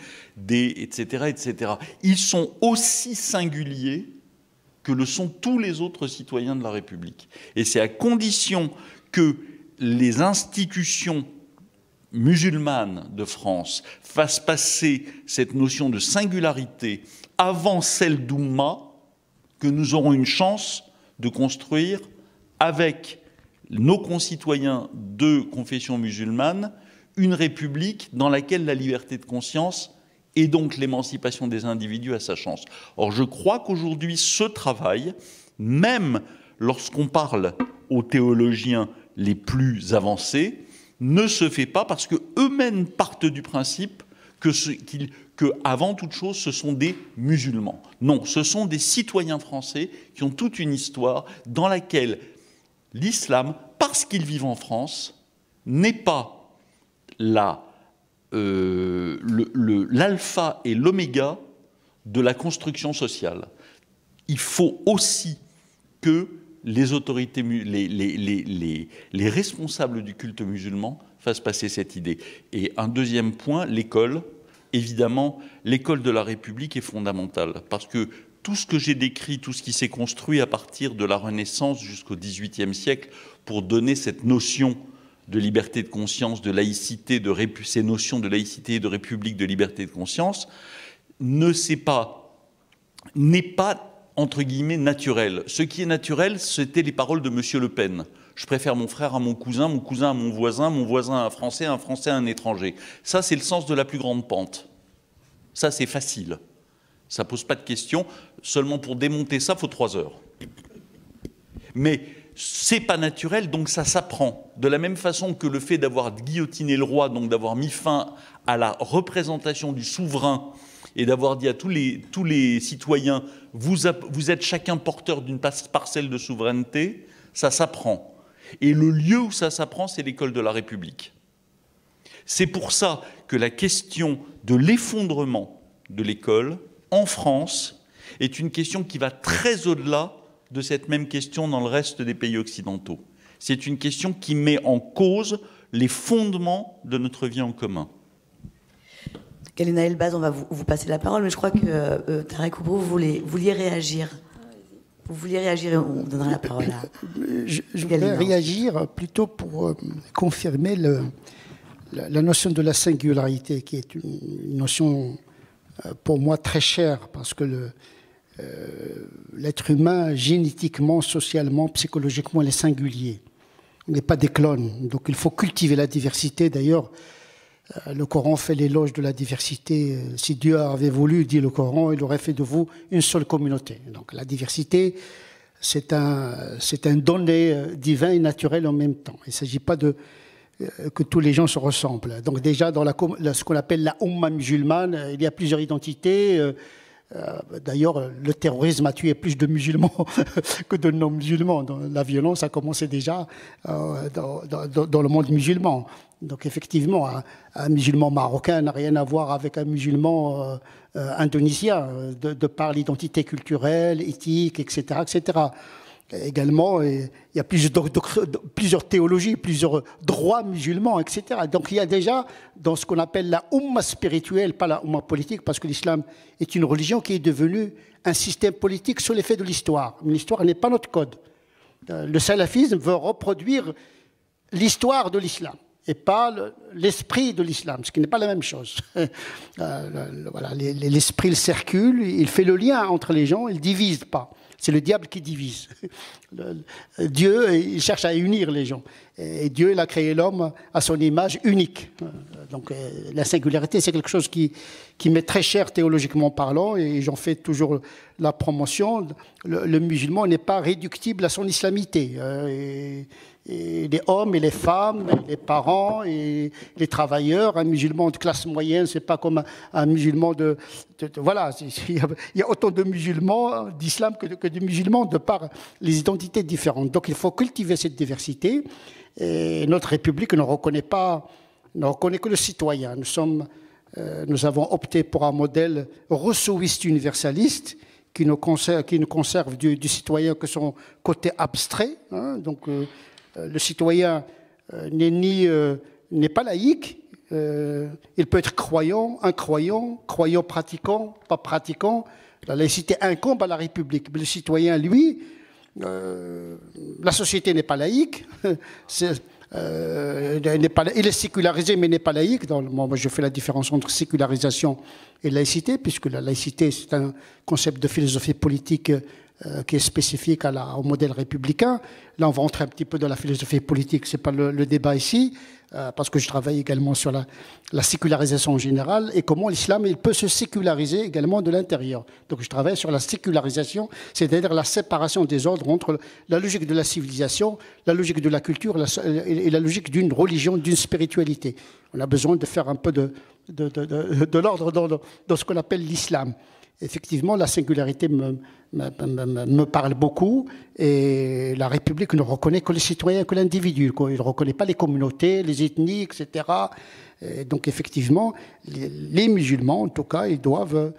E: etc., etc. Ils sont aussi singuliers que le sont tous les autres citoyens de la République. Et c'est à condition que les institutions musulmanes de France fassent passer cette notion de singularité avant celle d'Oumma que nous aurons une chance de construire avec nos concitoyens de confession musulmane une république dans laquelle la liberté de conscience et donc l'émancipation des individus a sa chance. Or, je crois qu'aujourd'hui, ce travail, même lorsqu'on parle aux théologiens les plus avancés, ne se fait pas parce qu'eux-mêmes partent du principe que, avant toute chose, ce sont des musulmans. Non, ce sont des citoyens français qui ont toute une histoire dans laquelle l'islam, parce qu'ils vivent en France, n'est pas l'alpha et l'oméga de la construction sociale. Il faut aussi que les autorités, les responsables du culte musulman fassent passer cette idée. Et un deuxième point, l'école. Évidemment, l'école de la République est fondamentale, parce que tout ce que j'ai décrit, tout ce qui s'est construit à partir de la Renaissance jusqu'au XVIIIe siècle, pour donner cette notion de liberté de conscience, de laïcité, ces notions de laïcité, de république, de liberté de conscience, n'est pas entre guillemets naturel. Ce qui est naturel, c'était les paroles de Monsieur Le Pen. Je préfère mon frère à mon cousin à mon voisin à un Français à un étranger. Ça, c'est le sens de la plus grande pente. Ça, c'est facile. Ça ne pose pas de questions. Seulement pour démonter ça, il faut 3 heures. Mais c'est pas naturel, donc ça s'apprend. De la même façon que le fait d'avoir guillotiné le roi, donc d'avoir mis fin à la représentation du souverain et d'avoir dit à tous les citoyens, vous êtes chacun porteur d'une parcelle de souveraineté, ça s'apprend. Et le lieu où ça s'apprend, c'est l'école de la République. C'est pour ça que la question de l'effondrement de l'école, en France, est une question qui va très au-delà de cette même question dans le reste des pays occidentaux. C'est une question qui met en cause les fondements de notre vie en commun.
B: Galina Elbaz, on va vous passer la parole, mais je crois que Tarek Oubrou, vous vouliez réagir. Vous vouliez réagir et on donnera la parole à
D: Je voudrais réagir plutôt pour confirmer la notion de la singularité, qui est une notion pour moi très chère, parce que l'être humain, génétiquement, socialement, psychologiquement, il est singulier. On n'est pas des clones, donc il faut cultiver la diversité. D'ailleurs, le Coran fait l'éloge de la diversité. Si Dieu avait voulu, dit le Coran, il aurait fait de vous une seule communauté. Donc la diversité, c'est un donné divin et naturel en même temps. Il ne s'agit pas que tous les gens se ressemblent. Donc déjà, dans ce qu'on appelle la Oumma musulmane, il y a plusieurs identités. D'ailleurs, le terrorisme a tué plus de musulmans que de non-musulmans. La violence a commencé déjà dans le monde musulman. Donc effectivement, un musulman marocain n'a rien à voir avec un musulman indonésien, de par l'identité culturelle, éthique, etc., etc. Également, il y a plusieurs théologies, plusieurs droits musulmans, etc. Donc il y a déjà, dans ce qu'on appelle la Oumma spirituelle, pas la Oumma politique, parce que l'islam est une religion qui est devenue un système politique sous l'effet de l'histoire. Mais l'histoire n'est pas notre code. Le salafisme veut reproduire l'histoire de l'islam et pas l'esprit de l'islam, ce qui n'est pas la même chose. Voilà, l'esprit, il circule, il fait le lien entre les gens, il ne divise pas. C'est le diable qui divise. Dieu, il cherche à unir les gens. Et Dieu, il a créé l'homme à son image unique. Donc la singularité, c'est quelque chose qui m'est très cher théologiquement parlant, et j'en fais toujours la promotion. Le musulman n'est pas réductible à son islamité. Et les hommes et les femmes, et les parents et les travailleurs, un musulman de classe moyenne, c'est pas comme un musulman voilà, il y a autant de musulmans d'islam que de musulmans de par les identités différentes. Donc il faut cultiver cette diversité. Et notre République ne reconnaît que le citoyen. Nous avons opté pour un modèle rousseauiste universaliste qui ne conserve du citoyen que son côté abstrait. Hein, donc le citoyen n'est pas laïque. Il peut être croyant, incroyant, croyant pratiquant, pas pratiquant. La laïcité incombe à la République. Mais le citoyen, lui, la société n'est pas laïque. Il est sécularisé, mais n'est pas laïque. Moi, je fais la différence entre sécularisation et laïcité, puisque la laïcité, c'est un concept de philosophie politique qui est spécifique au modèle républicain. Là, on va entrer un petit peu dans la philosophie politique, ce n'est pas le débat ici, parce que je travaille également sur la sécularisation en général et comment l'islam il peut se séculariser également de l'intérieur. Donc je travaille sur la sécularisation, c'est-à-dire la séparation des ordres entre la logique de la civilisation, la logique de la culture et la logique d'une religion, d'une spiritualité. On a besoin de faire un peu de l'ordre dans ce qu'on appelle l'islam. Effectivement, la singularité me parle beaucoup et la République ne reconnaît que les citoyens, que l'individu. Il ne reconnaît pas les communautés, les ethnies, etc. Et donc, effectivement, les musulmans, en tout cas, ils doivent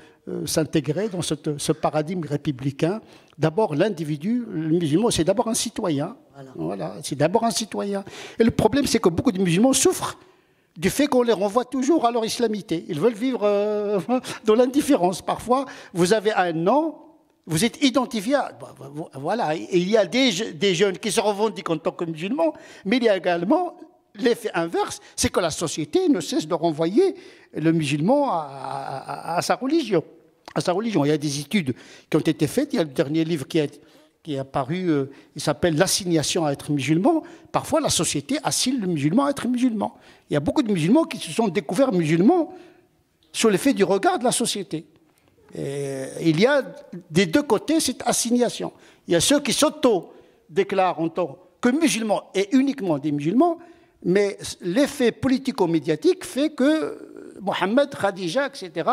D: s'intégrer dans ce paradigme républicain. D'abord, l'individu, le musulman, c'est d'abord un citoyen. Voilà, c'est d'abord un citoyen. Et le problème, c'est que beaucoup de musulmans souffrent du fait qu'on les renvoie toujours à leur islamité. Ils veulent vivre dans l'indifférence. Parfois, vous avez un nom, vous êtes identifié. Voilà. Et il y a des jeunes qui se revendiquent en tant que musulmans, mais il y a également l'effet inverse, c'est que la société ne cesse de renvoyer le musulman à sa religion. Il y a des études qui ont été faites. Il y a le dernier livre qui est apparu, il s'appelle « L'assignation à être musulman ». Parfois, la société assigne le musulman à être musulman. Il y a beaucoup de musulmans qui se sont découverts musulmans sous l'effet du regard de la société. Et il y a des deux côtés cette assignation. Il y a ceux qui s'auto-déclarent en tant que musulmans et uniquement des musulmans, mais l'effet politico-médiatique fait que Mohammed, Khadija, etc.,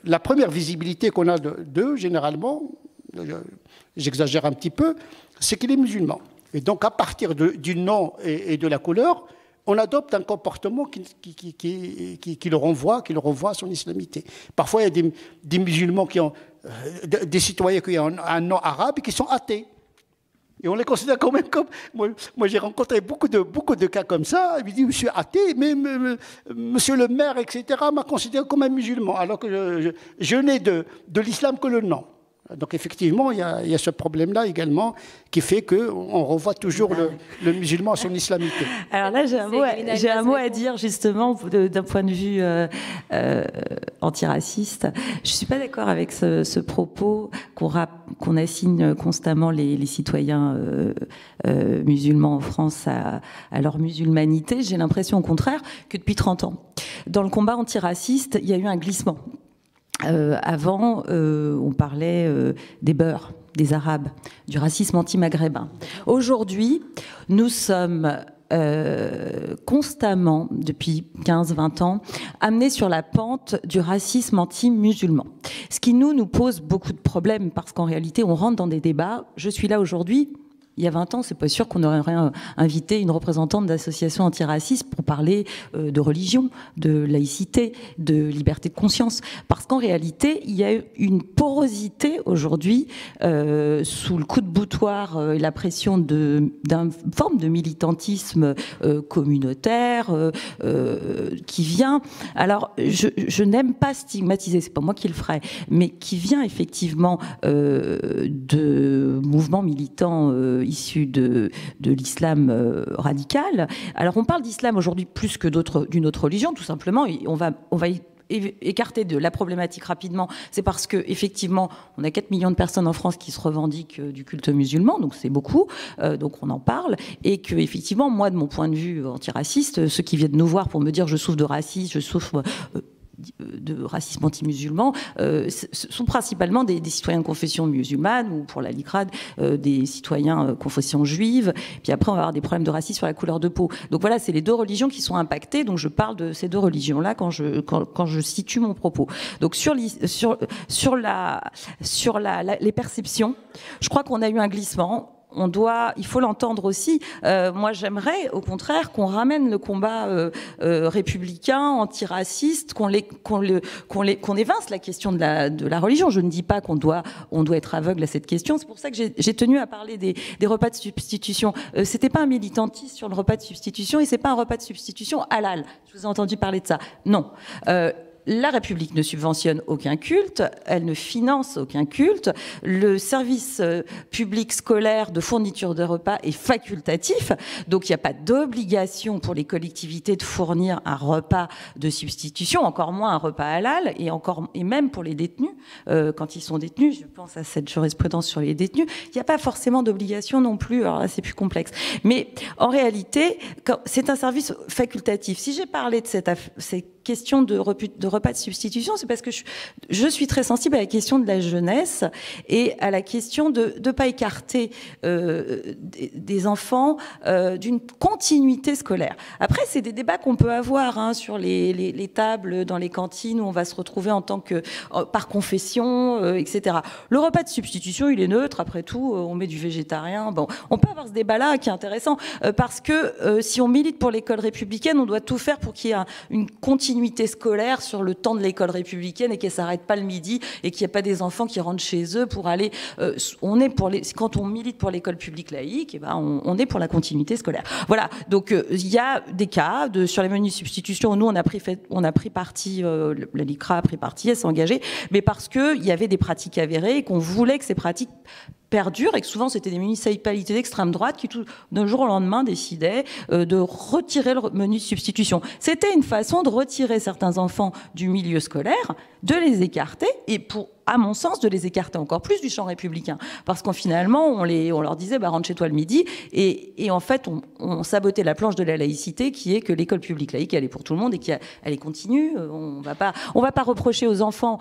D: la première visibilité qu'on a d'eux, généralement, j'exagère un petit peu, c'est qu'il est musulman. Et donc, à partir du nom et de la couleur, on adopte un comportement qui le renvoie à son islamité. Parfois, il y a des musulmans qui ont, des citoyens qui ont un nom arabe et qui sont athées. Et on les considère quand même comme... Moi j'ai rencontré beaucoup de cas comme ça. Il me dit, je suis athée, mais monsieur le maire, etc., m'a considéré comme un musulman, alors que je n'ai de l'islam que le nom. Donc effectivement, il y a ce problème-là également qui fait qu'on renvoie toujours le musulman à son islamité.
C: Alors là, j'ai un mot à dire justement d'un point de vue antiraciste. Je ne suis pas d'accord avec ce propos qu'on assigne constamment les citoyens musulmans en France à leur musulmanité. J'ai l'impression au contraire que depuis 30 ans, dans le combat antiraciste, il y a eu un glissement. Avant, on parlait des Beurs, des Arabes, du racisme anti-maghrébin. Aujourd'hui, nous sommes constamment, depuis 15-20 ans, amenés sur la pente du racisme anti-musulman. Ce qui nous pose beaucoup de problèmes, parce qu'en réalité, on rentre dans des débats. Je suis là aujourd'hui. Il y a 20 ans, c'est pas sûr qu'on aurait invité une représentante d'association antiraciste pour parler de religion, de laïcité, de liberté de conscience. Parce qu'en réalité, il y a une porosité aujourd'hui sous le coup de boutoir et la pression d'une forme de militantisme communautaire qui vient. Alors, je n'aime pas stigmatiser, c'est pas moi qui le ferai, mais qui vient effectivement de mouvements militants issus de l'islam radical. Alors on parle d'islam aujourd'hui plus que d'une autre religion, tout simplement. On va écarter de la problématique rapidement. C'est parce que effectivement, on a 4 millions de personnes en France qui se revendiquent du culte musulman, donc c'est beaucoup. Donc on en parle, et que effectivement, moi, de mon point de vue antiraciste, ceux qui viennent nous voir pour me dire je souffre de racisme, je souffre de racisme anti-musulman, sont principalement des citoyens de confession musulmane, ou pour la LICRAD, des citoyens confession juive. Puis après, on va avoir des problèmes de racisme sur la couleur de peau. Donc voilà, c'est les deux religions qui sont impactées. Donc je parle de ces deux religions-là quand je situe mon propos. Donc sur les perceptions, je crois qu'on a eu un glissement. Il faut l'entendre aussi. Moi, j'aimerais, au contraire, qu'on ramène le combat républicain, antiraciste, qu'on évince la question de la religion. Je ne dis pas qu'on doit être aveugle à cette question. C'est pour ça que j'ai tenu à parler des repas de substitution. C'était pas un militantisme sur le repas de substitution, et c'est pas un repas de substitution halal. Je vous ai entendu parler de ça. Non. la République ne subventionne aucun culte, elle ne finance aucun culte, le service public scolaire de fourniture de repas est facultatif, donc il n'y a pas d'obligation pour les collectivités de fournir un repas de substitution, encore moins un repas halal, et même pour les détenus, quand ils sont détenus, je pense à cette jurisprudence sur les détenus, il n'y a pas forcément d'obligation non plus, alors là c'est plus complexe. Mais en réalité, c'est un service facultatif. Si j'ai parlé de ces questions de repas de substitution, c'est parce que je suis très sensible à la question de la jeunesse et à la question de ne pas écarter des enfants d'une continuité scolaire. Après, c'est des débats qu'on peut avoir sur les tables dans les cantines où on va se retrouver en tant que par confession, etc. Le repas de substitution, il est neutre. Après tout, on met du végétarien. Bon, on peut avoir ce débat-là qui est intéressant parce que si on milite pour l'école républicaine, on doit tout faire pour qu'il y ait une continuité scolaire sur le temps de l'école républicaine et qu'elle s'arrête pas le midi et qu'il n'y ait pas des enfants qui rentrent chez eux pour aller. Quand on milite pour l'école publique laïque, eh ben on est pour la continuité scolaire. Voilà. Donc il y a des cas sur les menus de substitution. Nous on a pris parti, la LICRA a pris parti, elle s'est engagée, mais parce que il y avait des pratiques avérées et qu'on voulait que ces pratiques perdure et que souvent c'était des municipalités d'extrême droite qui d'un jour au lendemain décidaient de retirer le menu de substitution. C'était une façon de retirer certains enfants du milieu scolaire, de les écarter et à mon sens, de les écarter encore plus du champ républicain. Parce qu'en finalement, on leur disait, rentre chez toi le midi. Et en fait, on sabotait la planche de la laïcité, qui est que l'école publique laïque, elle est pour tout le monde et qu'elle est continue. On va pas reprocher aux enfants.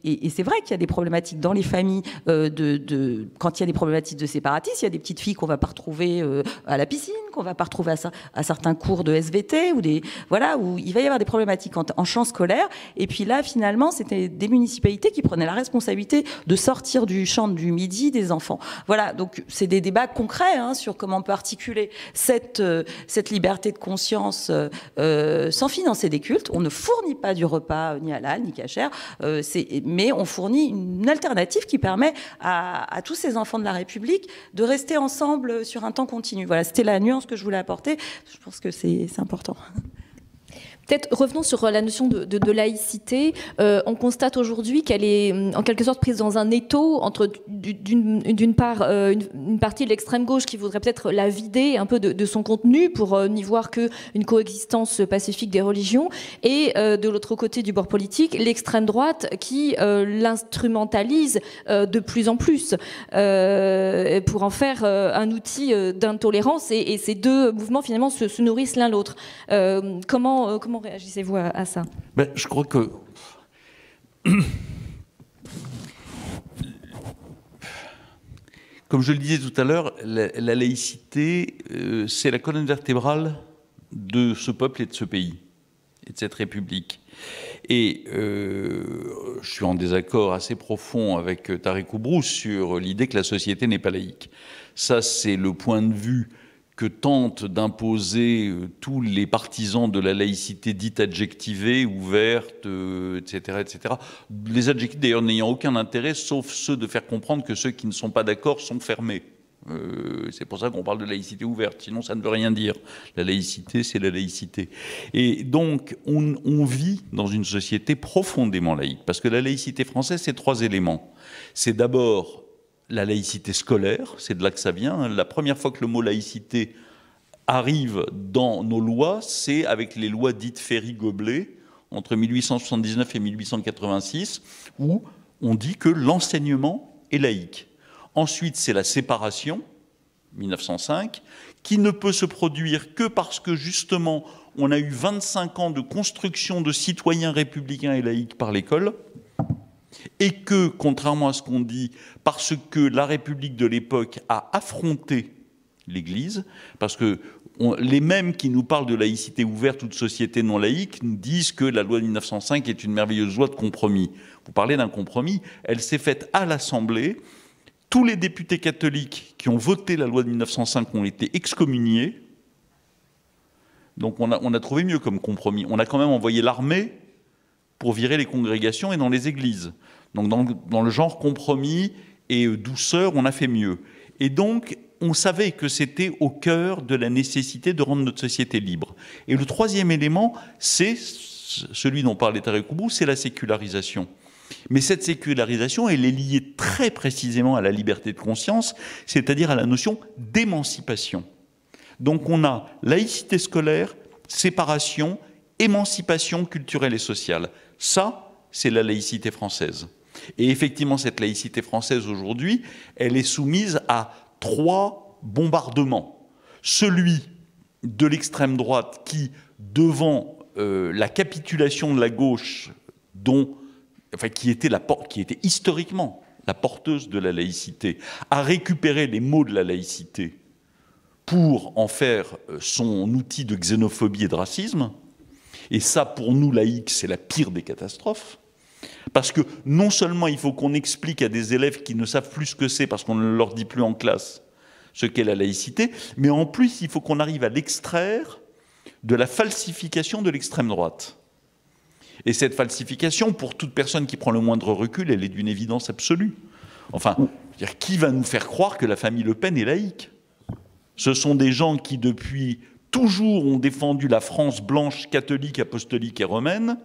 C: Et c'est vrai qu'il y a des problématiques dans les familles quand il y a des problématiques de séparatisme. Il y a des petites filles qu'on va pas retrouver à la piscine, qu'on va pas retrouver à certains cours de SVT, où il va y avoir des problématiques en champ scolaire. Et puis là, finalement, c'était des municipalités qui prenaient la responsabilité de sortir du champ du midi des enfants. Voilà, donc c'est des débats concrets sur comment on peut articuler cette liberté de conscience sans financer des cultes. On ne fournit pas du repas ni halal ni kasher, mais on fournit une alternative qui permet à tous ces enfants de la République de rester ensemble sur un temps continu. Voilà, c'était la nuance que je voulais apporter. Je pense que c'est important.
A: Peut-être revenons sur la notion de laïcité. On constate aujourd'hui qu'elle est en quelque sorte prise dans un étau entre d'une part une partie de l'extrême gauche qui voudrait peut-être la vider un peu de son contenu pour n'y voir qu'une coexistence pacifique des religions, et de l'autre côté du bord politique, l'extrême droite qui l'instrumentalise de plus en plus pour en faire un outil d'intolérance, et ces deux mouvements finalement se nourrissent l'un l'autre. Comment réagissez-vous à ça ?
E: Je crois que comme je le disais tout à l'heure, la laïcité, c'est la colonne vertébrale de ce peuple et de ce pays, et de cette République. Et je suis en désaccord assez profond avec Tariq Oubrous sur l'idée que la société n'est pas laïque. Ça, c'est le point de vue que tentent d'imposer tous les partisans de la laïcité dite adjectivée, ouverte, etc., etc. Les adjectifs, d'ailleurs, n'ayant aucun intérêt, sauf ceux de faire comprendre que ceux qui ne sont pas d'accord sont fermés. C'est pour ça qu'on parle de laïcité ouverte, sinon ça ne veut rien dire. La laïcité, c'est la laïcité. Et donc, on vit dans une société profondément laïque, parce que la laïcité française, c'est 3 éléments. C'est d'abord la laïcité scolaire, c'est de là que ça vient. La première fois que le mot laïcité arrive dans nos lois, c'est avec les lois dites Ferry-Goblet, entre 1879 et 1886, où on dit que l'enseignement est laïque. Ensuite, c'est la séparation, 1905, qui ne peut se produire que parce que, justement, on a eu 25 ans de construction de citoyens républicains et laïcs par l'école, et que, contrairement à ce qu'on dit, parce que la République de l'époque a affronté l'Église, parce que les mêmes qui nous parlent de laïcité ouverte ou de société non laïque nous disent que la loi de 1905 est une merveilleuse loi de compromis. Vous parlez d'un compromis, elle s'est faite à l'Assemblée. Tous les députés catholiques qui ont voté la loi de 1905 ont été excommuniés. Donc on a trouvé mieux comme compromis. On a quand même envoyé l'armée pour virer les congrégations et dans les églises. Donc dans le genre compromis et douceur, on a fait mieux. Et donc, on savait que c'était au cœur de la nécessité de rendre notre société libre. Et le troisième élément, c'est celui dont parlait Tarek Koubou, c'est la sécularisation. Mais cette sécularisation, elle est liée très précisément à la liberté de conscience, c'est-à-dire à la notion d'émancipation. Donc on a laïcité scolaire, séparation, émancipation culturelle et sociale. Ça, c'est la laïcité française. Et effectivement, cette laïcité française aujourd'hui, elle est soumise à 3 bombardements. Celui de l'extrême droite qui, devant la capitulation de la gauche, qui était historiquement la porteuse de la laïcité, a récupéré les mots de la laïcité pour en faire son outil de xénophobie et de racisme. Et ça, pour nous, laïcs, c'est la pire des catastrophes. Parce que non seulement il faut qu'on explique à des élèves qui ne savent plus ce que c'est, parce qu'on ne leur dit plus en classe ce qu'est la laïcité, mais en plus, il faut qu'on arrive à l'extraire de la falsification de l'extrême droite. Et cette falsification, pour toute personne qui prend le moindre recul, elle est d'une évidence absolue. Enfin, qui va nous faire croire que la famille Le Pen est laïque? Ce sont des gens qui, depuis toujours, ont défendu la France blanche, catholique, apostolique et romaine,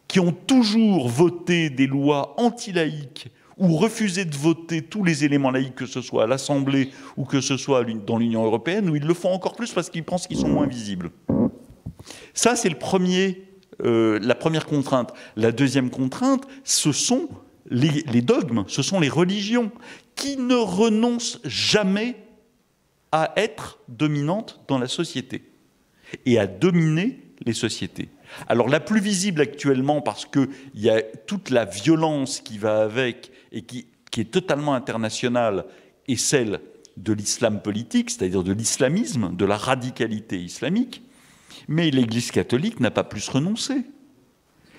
E: qui ont toujours voté des lois anti-laïques ou refusé de voter tous les éléments laïques, que ce soit à l'Assemblée ou que ce soit dans l'Union européenne, où ils le font encore plus parce qu'ils pensent qu'ils sont moins visibles. Ça, c'est la première contrainte. La deuxième contrainte, ce sont les dogmes, ce sont les religions, qui ne renoncent jamais à être dominantes dans la société et à dominer les sociétés. Alors la plus visible actuellement, parce qu'il y a toute la violence qui va avec et qui est totalement internationale, est celle de l'islam politique, c'est-à-dire de l'islamisme, de la radicalité islamique. Mais l'Église catholique n'a pas plus renoncé.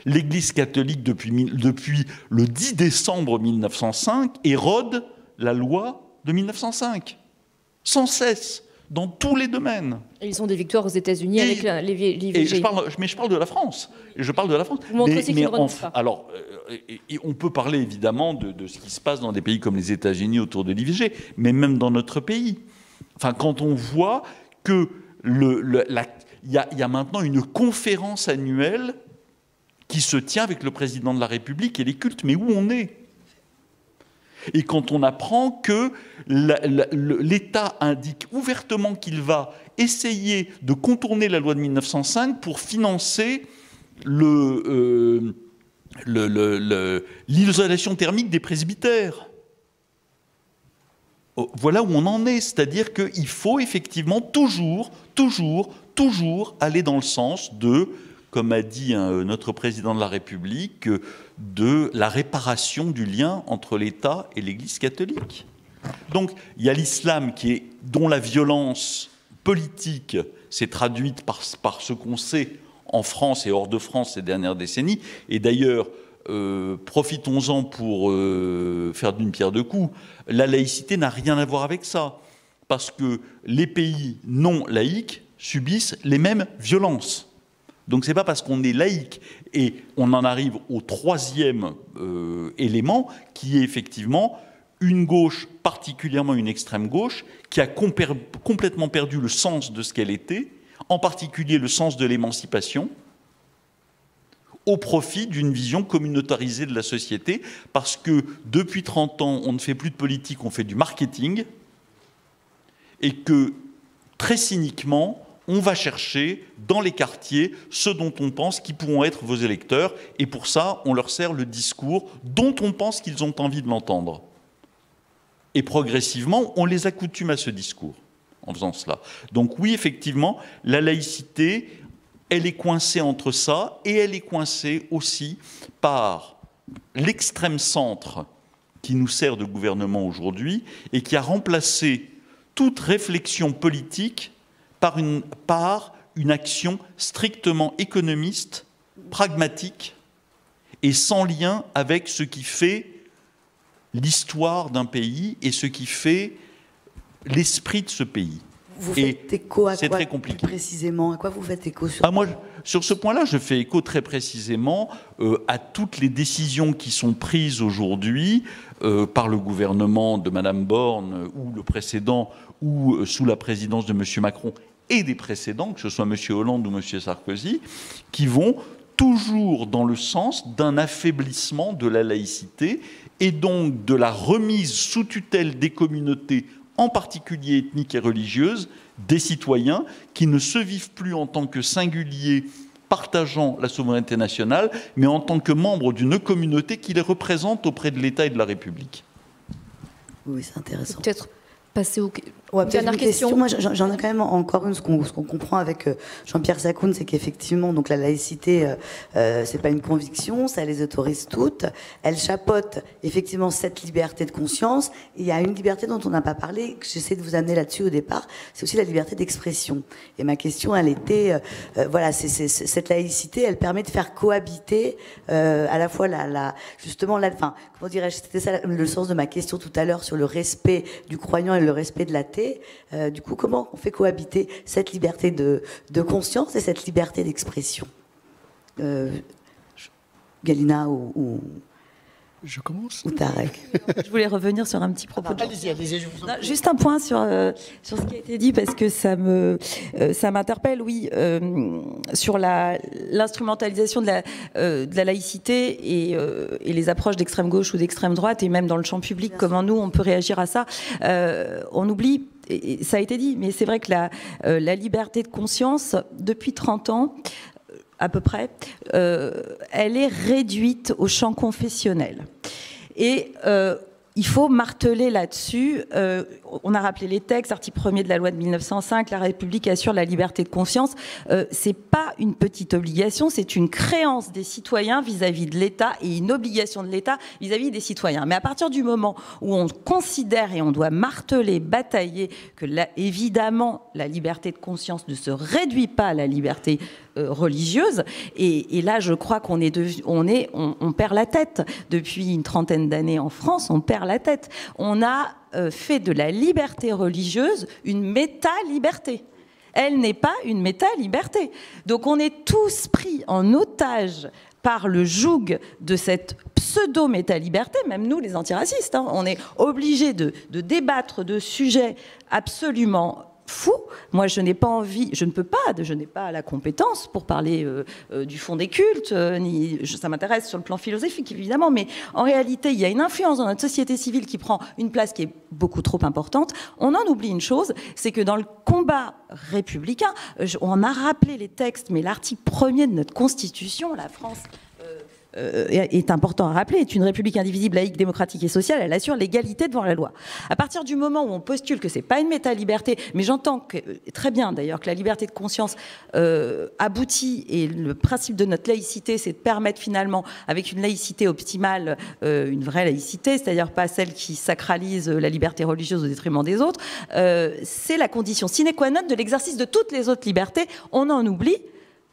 E: L'Église catholique, depuis le 10 décembre 1905, érode la loi de 1905, sans cesse, dans tous les domaines.
A: Et ils ont des victoires aux États-Unis avec l'IVG.
E: Mais je parle de la France. Je parle de la France.
A: Vous montrez qu'ils ne renoncent pas.
E: Alors, on peut parler évidemment de ce qui se passe dans des pays comme les États-Unis autour de l'IVG, mais même dans notre pays. Enfin, quand on voit que il y a maintenant une conférence annuelle qui se tient avec le président de la République et les cultes, mais où on est? Et quand on apprend que l'État indique ouvertement qu'il va essayer de contourner la loi de 1905 pour financer l'isolation thermique des presbytères. Voilà où on en est, c'est-à-dire qu'il faut effectivement toujours aller dans le sens de, comme a dit notre président de la République, de la réparation du lien entre l'État et l'Église catholique. Donc il y a l'islam dont la violence politique s'est traduite par ce qu'on sait en France et hors de France ces dernières décennies. Et d'ailleurs, profitons-en pour faire d'une pierre deux coups. La laïcité n'a rien à voir avec ça, parce que les pays non laïques subissent les mêmes violences. Donc c'est pas parce qu'on est laïque, et on en arrive au troisième élément, qui est effectivement une gauche, particulièrement une extrême gauche, qui a complètement perdu le sens de ce qu'elle était, en particulier le sens de l'émancipation, au profit d'une vision communautarisée de la société, parce que depuis 30 ans, on ne fait plus de politique, on fait du marketing, et que, très cyniquement, on va chercher dans les quartiers ceux dont on pense qu'ils pourront être vos électeurs, et pour ça, on leur sert le discours dont on pense qu'ils ont envie de l'entendre. Et progressivement, on les accoutume à ce discours, en faisant cela. Donc oui, effectivement, la laïcité, elle est coincée entre ça, et elle est coincée aussi par l'extrême centre qui nous sert de gouvernement aujourd'hui, et qui a remplacé toute réflexion politique par une action strictement économiste, pragmatique, et sans lien avec ce qui fait l'histoire d'un pays et ce qui fait l'esprit de ce pays.
B: Vous faites écho à
E: c'est
B: quoi
E: très compliqué.
B: Précisément, à quoi vous faites écho sur
E: Moi, sur ce point-là, je fais écho très précisément à toutes les décisions qui sont prises aujourd'hui par le gouvernement de Madame Borne ou le précédent ou sous la présidence de Monsieur Macron et des précédents, que ce soit Monsieur Hollande ou Monsieur Sarkozy, qui vont toujours dans le sens d'un affaiblissement de la laïcité et donc de la remise sous tutelle des communautés, en particulier ethniques et religieuses, des citoyens qui ne se vivent plus en tant que singuliers partageant la souveraineté nationale, mais en tant que membres d'une communauté qui les représente auprès de l'État et de la République.
B: Oui, c'est intéressant.
A: Peut-être passer aux
B: dernière question. Moi, j'en ai quand même encore une. Ce qu'on comprend avec Jean-Pierre Sakoun, c'est qu'effectivement, donc la laïcité, c'est pas une conviction, ça les autorise toutes. Elle chapeaute effectivement cette liberté de conscience. Et il y a une liberté dont on n'a pas parlé, que j'essaie de vous amener là-dessus au départ, c'est aussi la liberté d'expression. Et ma question, elle était, voilà, cette laïcité, elle permet de faire cohabiter à la fois justement, enfin, comment dirais-je, c'était ça le sens de ma question tout à l'heure sur le respect du croyant et le respect de l'athée. Du coup, comment on fait cohabiter cette liberté de conscience et cette liberté d'expression Galina ou
D: je commence
B: ou Tarek.
C: Je voulais revenir sur un petit propos.
D: Allez-y, je vous en prie.
C: Juste un point sur ce qui a été dit, parce que ça m'interpelle, oui, sur l'instrumentalisation de la laïcité et les approches d'extrême gauche ou d'extrême droite, et même dans le champ public, comment nous, on peut réagir à ça. On oublie, et ça a été dit, mais c'est vrai que la liberté de conscience, depuis 30 ans, à peu près, elle est réduite au champ confessionnel. Et il faut marteler là-dessus. On a rappelé les textes, article 1er de la loi de 1905, la République assure la liberté de conscience. C'est pas une petite obligation, c'est une créance des citoyens vis-à-vis de l'État et une obligation de l'État vis-à-vis des citoyens. Mais à partir du moment où on considère et on doit marteler, batailler que évidemment la liberté de conscience ne se réduit pas à la liberté religieuse, et là je crois qu'on on perd la tête depuis une trentaine d'années en France, on perd la tête. On a fait de la liberté religieuse une méta-liberté. Elle n'est pas une méta-liberté. Donc on est tous pris en otage par le joug de cette pseudo-méta-liberté, même nous les antiracistes, hein, on est obligés de débattre de sujets absolument fou. Moi, je n'ai pas envie, je n'ai pas la compétence pour parler du fond des cultes, ça m'intéresse sur le plan philosophique, évidemment, mais en réalité, il y a une influence dans notre société civile qui prend une place qui est beaucoup trop importante. On en oublie une chose, c'est que dans le combat républicain, on a rappelé les textes, mais l'article 1er de notre Constitution, la France est important à rappeler, est une république indivisible, laïque, démocratique et sociale, elle assure l'égalité devant la loi. À partir du moment où on postule que c'est pas une méta-liberté, mais j'entends que, très bien d'ailleurs, que la liberté de conscience aboutit, et le principe de notre laïcité, c'est de permettre finalement, avec une laïcité optimale, une vraie laïcité, c'est-à-dire pas celle qui sacralise la liberté religieuse au détriment des autres, c'est la condition sine qua non de l'exercice de toutes les autres libertés. On en oublie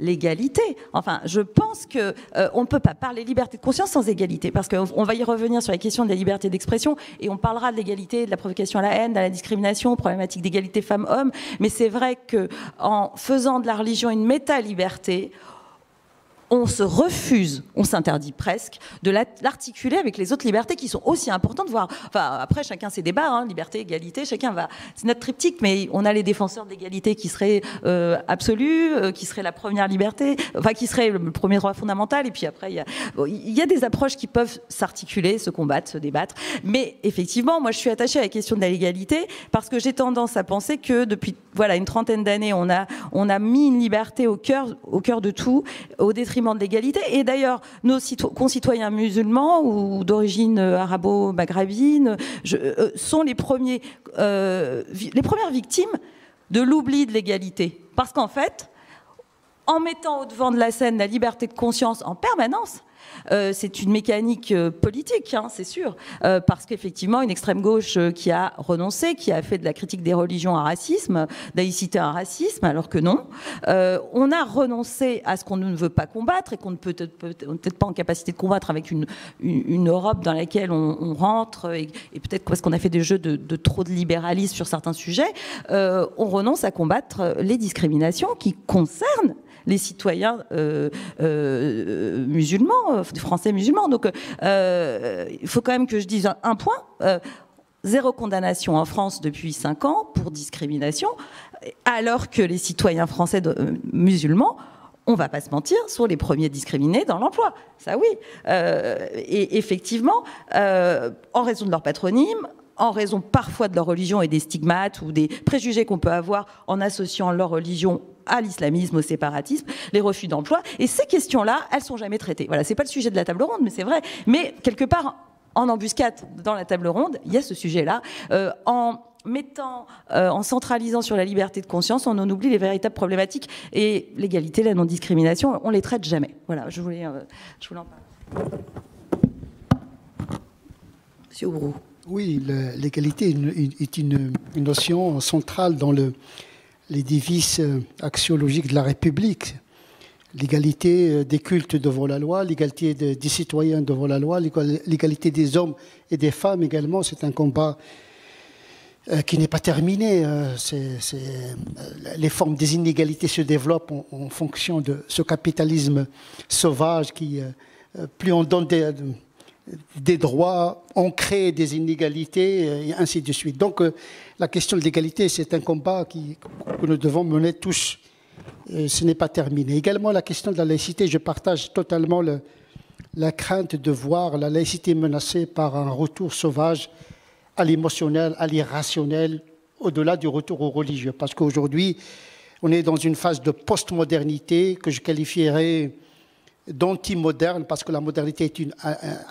C: l'égalité. Enfin, je pense que on ne peut pas parler liberté de conscience sans égalité, parce qu'on va y revenir sur la question de la liberté d'expression, et on parlera de l'égalité, de la provocation à la haine, de la discrimination, problématique d'égalité femmes-hommes, mais c'est vrai qu'en faisant de la religion une méta-liberté, on se refuse, on s'interdit presque de l'articuler avec les autres libertés qui sont aussi importantes, voire, enfin, après chacun ses débats, hein, liberté, égalité, chacun va, c'est notre triptyque, mais on a les défenseurs de l'égalité qui seraient absolus, qui serait la première liberté, enfin qui serait le premier droit fondamental, et puis après il y a des approches qui peuvent s'articuler, se combattre, se débattre, mais effectivement, moi je suis attachée à la question de la légalité, parce que j'ai tendance à penser que depuis une trentaine d'années, on a mis une liberté au cœur de tout, au détriment de l'égalité. Et d'ailleurs, nos concitoyens musulmans ou d'origine arabo-maghrébine sont les premières victimes de l'oubli de l'égalité. Parce qu'en fait, en mettant au devant de la scène la liberté de conscience en permanence, C'est une mécanique politique, hein, c'est sûr, parce qu'effectivement, une extrême gauche qui a renoncé, qui a fait de la critique des religions un racisme, laïcité un racisme, alors que non. On a renoncé à ce qu'on ne veut pas combattre et qu'on ne peut peut-être pas en capacité de combattre avec une Europe dans laquelle on rentre et peut-être parce qu'on a fait des jeux de trop de libéralisme sur certains sujets. On renonce à combattre les discriminations qui concernent les citoyens musulmans, français musulmans. Donc, il faut quand même que je dise un point. Zéro condamnation en France depuis 5 ans pour discrimination, alors que les citoyens français musulmans, on ne va pas se mentir, sont les premiers discriminés dans l'emploi. Ça oui. Et effectivement, en raison de leur patronyme, en raison parfois de leur religion et des stigmates ou des préjugés qu'on peut avoir en associant leur religion à l'islamisme, au séparatisme, les refus d'emploi. Et ces questions-là, elles ne sont jamais traitées. Voilà, ce n'est pas le sujet de la table ronde, mais c'est vrai. Mais quelque part, en embuscade dans la table ronde, il y a ce sujet-là. En centralisant sur la liberté de conscience, on en oublie les véritables problématiques. Et l'égalité, la non-discrimination, on ne les traite jamais. Voilà, je voulais en parler.
B: Monsieur Auroux.
D: Oui, l'égalité est une notion centrale dans les devises axiologiques de la République. L'égalité des cultes devant la loi, l'égalité des citoyens devant la loi, l'égalité des hommes et des femmes également, c'est un combat qui n'est pas terminé. Les formes des inégalités se développent en fonction de ce capitalisme sauvage qui, plus on donne des droits, on crée des inégalités et ainsi de suite. Donc la question de l'égalité, c'est un combat que nous devons mener tous. Ce n'est pas terminé. Également la question de la laïcité, je partage totalement la crainte de voir la laïcité menacée par un retour sauvage à l'émotionnel, à l'irrationnel, au-delà du retour au religieux. Parce qu'aujourd'hui, on est dans une phase de postmodernité que je qualifierais d'anti-moderne, parce que la modernité est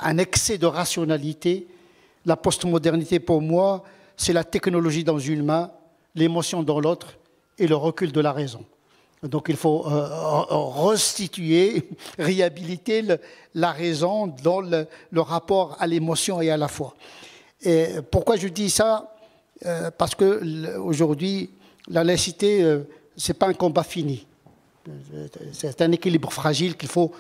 D: un excès de rationalité. La postmodernité, pour moi, c'est la technologie dans une main, l'émotion dans l'autre et le recul de la raison. Donc il faut restituer, réhabiliter la raison dans le rapport à l'émotion et à la foi. Et pourquoi je dis ça? Parce qu'aujourd'hui, la laïcité, ce n'est pas un combat fini. C'est un équilibre fragile qu'il faut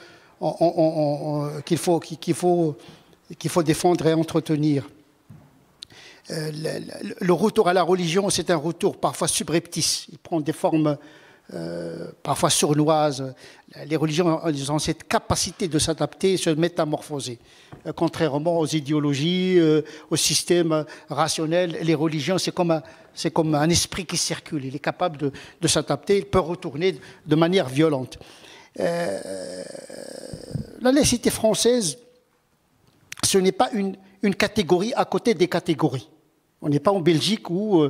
D: défendre et entretenir. Le retour à la religion, c'est un retour parfois subreptice. Il prend des formes parfois sournoises. Les religions, elles ont cette capacité de s'adapter et se métamorphoser. Contrairement aux idéologies, au système rationnel, les religions, c'est comme un esprit qui circule. Il est capable de s'adapter, il peut retourner de manière violente. La laïcité française, ce n'est pas une catégorie à côté des catégories. On n'est pas en Belgique où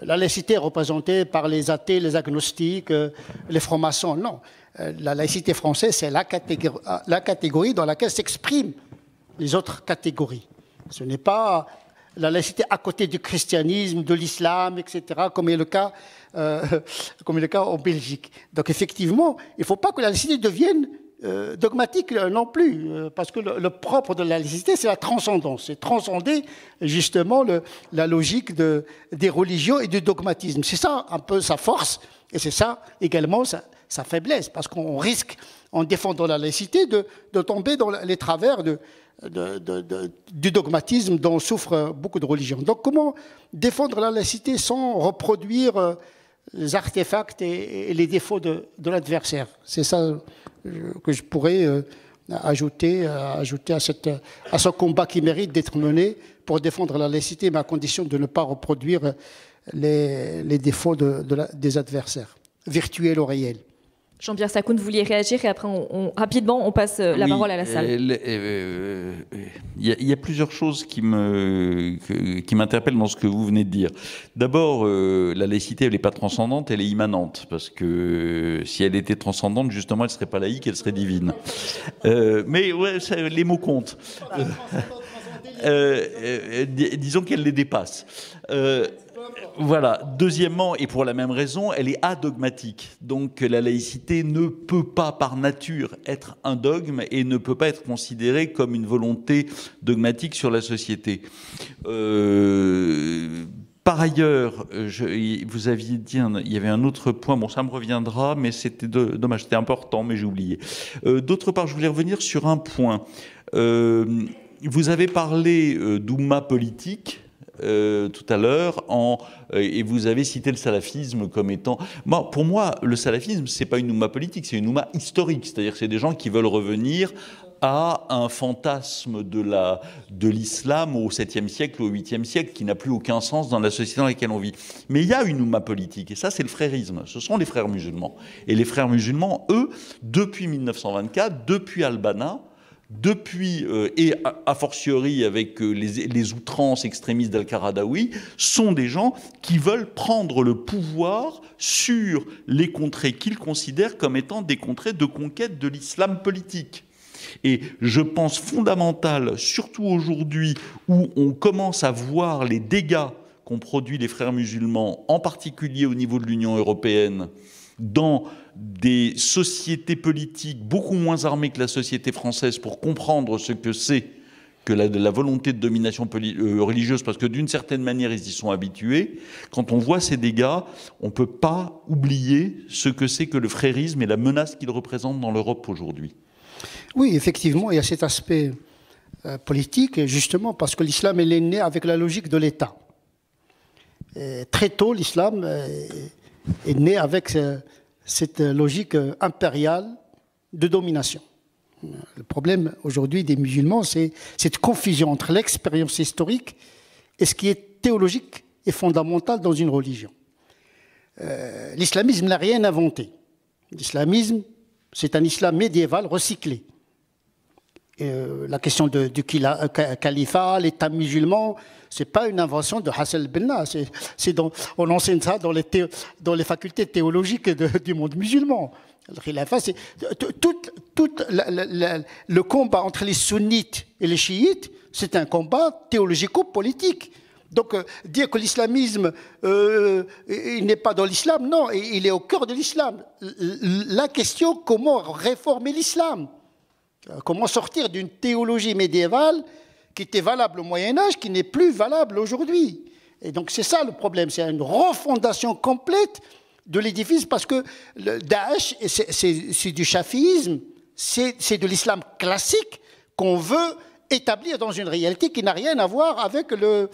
D: la laïcité est représentée par les athées, les agnostiques, les francs-maçons. Non, la laïcité française, c'est la catégorie dans laquelle s'expriment les autres catégories. Ce n'est pas la laïcité à côté du christianisme, de l'islam, etc., comme est le cas en Belgique. Donc effectivement, il ne faut pas que la laïcité devienne dogmatique non plus, parce que le propre de la laïcité, c'est la transcendance. C'est transcender justement la logique des religions et du dogmatisme. C'est ça un peu sa force, et c'est ça également sa faiblesse, parce qu'on risque, en défendant la laïcité, de tomber dans les travers du dogmatisme dont souffrent beaucoup de religions. Donc comment défendre la laïcité sans reproduire les artefacts et les défauts de l'adversaire? C'est ça que je pourrais ajouter à ce combat qui mérite d'être mené pour défendre la laïcité, mais à condition de ne pas reproduire les défauts des adversaires, virtuels ou réels.
A: Jean-Pierre Sakoun, vous vouliez réagir et après, rapidement, on passe la parole à la salle.
E: Il y a plusieurs choses qui m'interpellent dans ce que vous venez de dire. D'abord, la laïcité, elle n'est pas transcendante, elle est immanente, parce que si elle était transcendante, justement, elle ne serait pas laïque, elle serait divine. Mais ouais, les mots comptent. Disons qu'elle les dépasse. Voilà. Deuxièmement, et pour la même raison, elle est adogmatique. Donc la laïcité ne peut pas par nature être un dogme et ne peut pas être considérée comme une volonté dogmatique sur la société. Par ailleurs, vous aviez dit, il y avait un autre point, bon ça me reviendra, mais c'était dommage, c'était important, mais j'ai oublié. D'autre part, je voulais revenir sur un point. Vous avez parlé d'oumma politique tout à l'heure, et vous avez cité le salafisme comme étant... Bon, pour moi, le salafisme, c'est pas une oumma politique, c'est une oumma historique, c'est-à-dire que c'est des gens qui veulent revenir à un fantasme de l'islam au 7e siècle, au 8e siècle, qui n'a plus aucun sens dans la société dans laquelle on vit. Mais il y a une oumma politique, et ça, c'est le frérisme. Ce sont les frères musulmans. Et les frères musulmans, eux, depuis 1924, depuis Al-Banna, et a fortiori avec les outrances extrémistes d'Al-Qaradawi, sont des gens qui veulent prendre le pouvoir sur les contrées qu'ils considèrent comme étant des contrées de conquête de l'islam politique. Et je pense fondamental, surtout aujourd'hui où on commence à voir les dégâts qu'ont produits les frères musulmans, en particulier au niveau de l'Union européenne, dans des sociétés politiques beaucoup moins armées que la société française pour comprendre ce que c'est que la volonté de domination religieuse, parce que d'une certaine manière, ils y sont habitués. Quand on voit ces dégâts, on ne peut pas oublier ce que c'est que le frérisme et la menace qu'il représente dans l'Europe aujourd'hui.
D: Oui, effectivement, il y a cet aspect politique, justement, parce que l'islam est né avec la logique de l'État. Très tôt, l'islam est né avec cette logique impériale de domination. Le problème aujourd'hui des musulmans, c'est cette confusion entre l'expérience historique et ce qui est théologique et fondamental dans une religion. L'islamisme n'a rien inventé. L'islamisme, c'est un islam médiéval recyclé. La question du califat, l'État musulman, ce n'est pas une invention de Hassan al-Banna. On enseigne ça dans les facultés théologiques du monde musulman. Le khilafat, c'est le combat entre les sunnites et les chiites, c'est un combat théologico-politique. Donc, dire que l'islamisme, il n'est pas dans l'islam, non, il est au cœur de l'islam. La question, comment réformer l'islam? Comment sortir d'une théologie médiévale qui était valable au Moyen-Âge, qui n'est plus valable aujourd'hui? Et donc, c'est ça le problème, c'est une refondation complète de l'édifice, parce que le Daesh, c'est du chafisme, c'est de l'islam classique qu'on veut établir dans une réalité qui n'a rien à voir avec le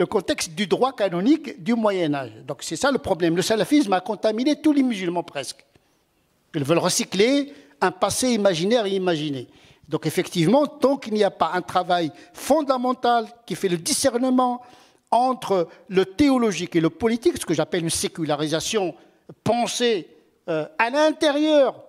D: contexte du droit canonique du Moyen-Âge. Donc c'est ça le problème. Le salafisme a contaminé tous les musulmans presque. Ils veulent recycler un passé imaginaire et imaginé. Donc effectivement, tant qu'il n'y a pas un travail fondamental qui fait le discernement entre le théologique et le politique, ce que j'appelle une sécularisation pensée à l'intérieur,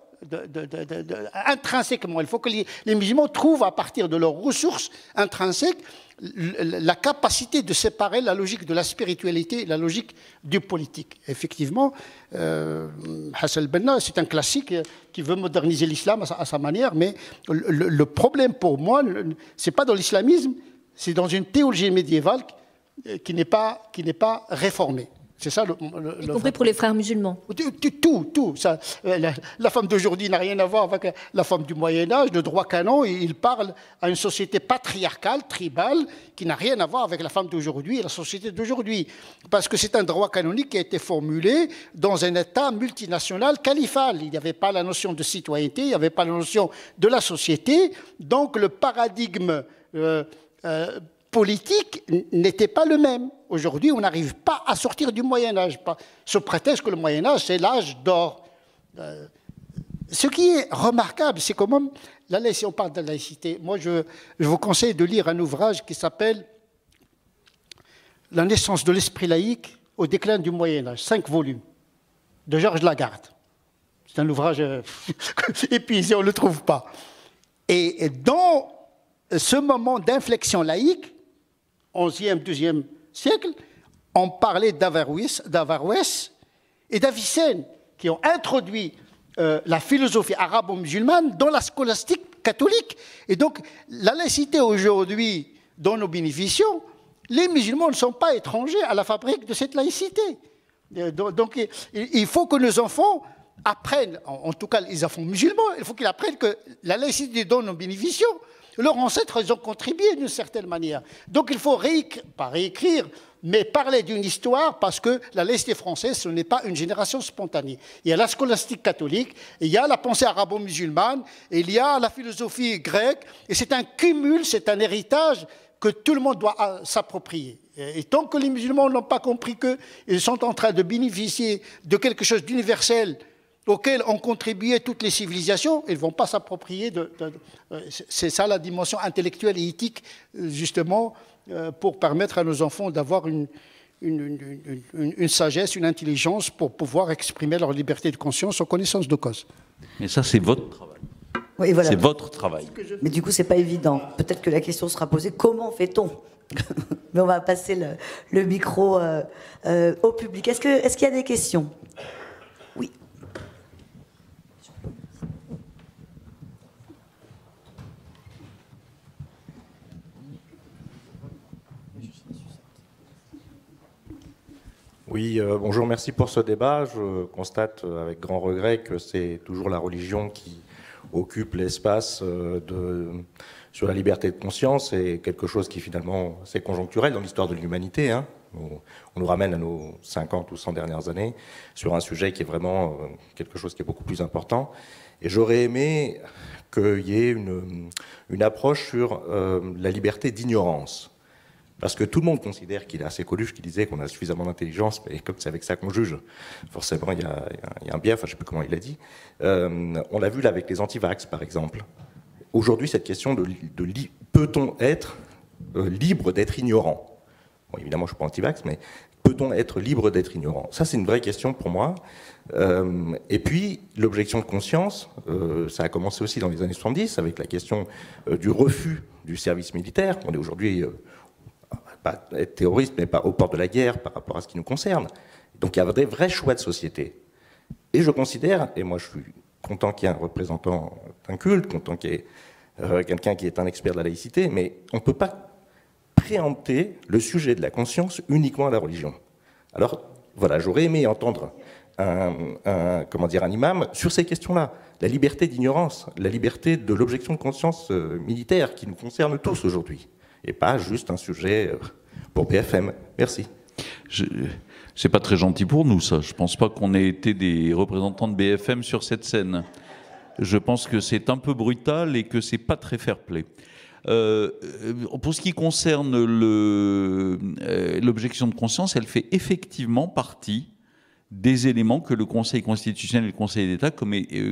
D: intrinsèquement. Il faut que les musulmans trouvent à partir de leurs ressources intrinsèques la capacité de séparer la logique de la spiritualité et la logique du politique. Effectivement, Hassan al-Banna, c'est un classique qui veut moderniser l'islam à sa manière, mais le problème pour moi, ce n'est pas dans l'islamisme, c'est dans une théologie médiévale qui n'est pas réformée. C'est ça
A: y compris pour les frères musulmans.
D: Tout. Ça, la femme d'aujourd'hui n'a rien à voir avec la femme du Moyen-Âge. Le droit canon, il parle à une société patriarcale, tribale, qui n'a rien à voir avec la femme d'aujourd'hui et la société d'aujourd'hui. Parce que c'est un droit canonique qui a été formulé dans un État multinational califal. Il n'y avait pas la notion de citoyenneté, il n'y avait pas la notion de la société. Donc le paradigme politique n'était pas le même. Aujourd'hui, on n'arrive pas à sortir du Moyen-Âge, sous prétexte que le Moyen-Âge, c'est l'âge d'or. Ce qui est remarquable, c'est comment, si on parle de la laïcité, moi je vous conseille de lire un ouvrage qui s'appelle « La naissance de l'esprit laïque au déclin du Moyen-Âge », 5 volumes, de Georges Lagarde. C'est un ouvrage épuisé, on ne le trouve pas. Et dans ce moment d'inflexion laïque, 11e, 12e siècle, on parlait d'Averroès et d'Avicenne qui ont introduit la philosophie arabo-musulmane dans la scolastique catholique. Et donc, la laïcité aujourd'hui, dont nous bénéficions, Les musulmans ne sont pas étrangers à la fabrique de cette laïcité. Donc il faut que nos enfants apprennent, en tout cas les enfants musulmans, il faut qu'ils apprennent que la laïcité donne aux bénéficiaires. Leurs ancêtres, ils ont contribué d'une certaine manière. Donc il faut pas réécrire, mais parler d'une histoire, parce que la laïcité française, ce n'est pas une génération spontanée. Il y a la scolastique catholique, il y a la pensée arabo-musulmane, il y a la philosophie grecque, et c'est un cumul, c'est un héritage que tout le monde doit s'approprier. Et tant que les musulmans n'ont pas compris qu'ils sont en train de bénéficier de quelque chose d'universel auquel ont contribué toutes les civilisations, ils ne vont pas s'approprier c'est ça la dimension intellectuelle et éthique, justement, pour permettre à nos enfants d'avoir une sagesse, une intelligence pour pouvoir exprimer leur liberté de conscience en connaissance de cause.
E: Mais ça, c'est votre travail.
B: Oui, voilà.
E: C'est votre travail.
B: Mais du coup, c'est pas évident. Peut-être que la question sera posée, comment fait-on? Mais on va passer le micro au public. Est-ce qu'il y a des questions? Oui.
F: Oui, bonjour, merci pour ce débat. Je constate avec grand regret que c'est toujours la religion qui occupe l'espace sur la liberté de conscience, et quelque chose qui finalement, c'est conjoncturel dans l'histoire de l'humanité. Hein. On nous ramène à nos 50 ou 100 dernières années sur un sujet qui est vraiment quelque chose qui est beaucoup plus important. Et j'aurais aimé qu'il y ait une approche sur la liberté d'ignorance. Parce que tout le monde considère qu'il est assez Coluche qui disait qu'on a suffisamment d'intelligence, mais comme c'est avec ça qu'on juge, forcément il y a un biais, enfin je ne sais plus comment il l'a dit. On l'a vu là avec les anti-vax par exemple. Aujourd'hui, cette question de peut-on être libre d'être ignorant? Bon, évidemment, je ne suis pas anti-vax, mais peut-on être libre d'être ignorant? Ça, c'est une vraie question pour moi. Et puis, l'objection de conscience, ça a commencé aussi dans les années 70 avec la question du refus du service militaire. On est aujourd'hui... pas être terroriste, mais pas aux portes de la guerre par rapport à ce qui nous concerne. Donc il y a des vrais choix de société. Et je considère, et moi je suis content qu'il y ait un représentant d'un culte, content qu'il y ait quelqu'un qui est un expert de la laïcité, mais on ne peut pas préempter le sujet de la conscience uniquement à la religion. Alors voilà, j'aurais aimé entendre un imam sur ces questions-là. La liberté d'ignorance, la liberté de l'objection de conscience militaire qui nous concerne tous aujourd'hui. Et pas juste un sujet pour BFM. Merci.
E: C'est pas très gentil pour nous, ça. Je pense pas qu'on ait été des représentants de BFM sur cette scène. Je pense que c'est un peu brutal et que c'est pas très fair-play. Pour ce qui concerne l'objection de conscience, elle fait effectivement partie des éléments que le Conseil constitutionnel et le Conseil d'État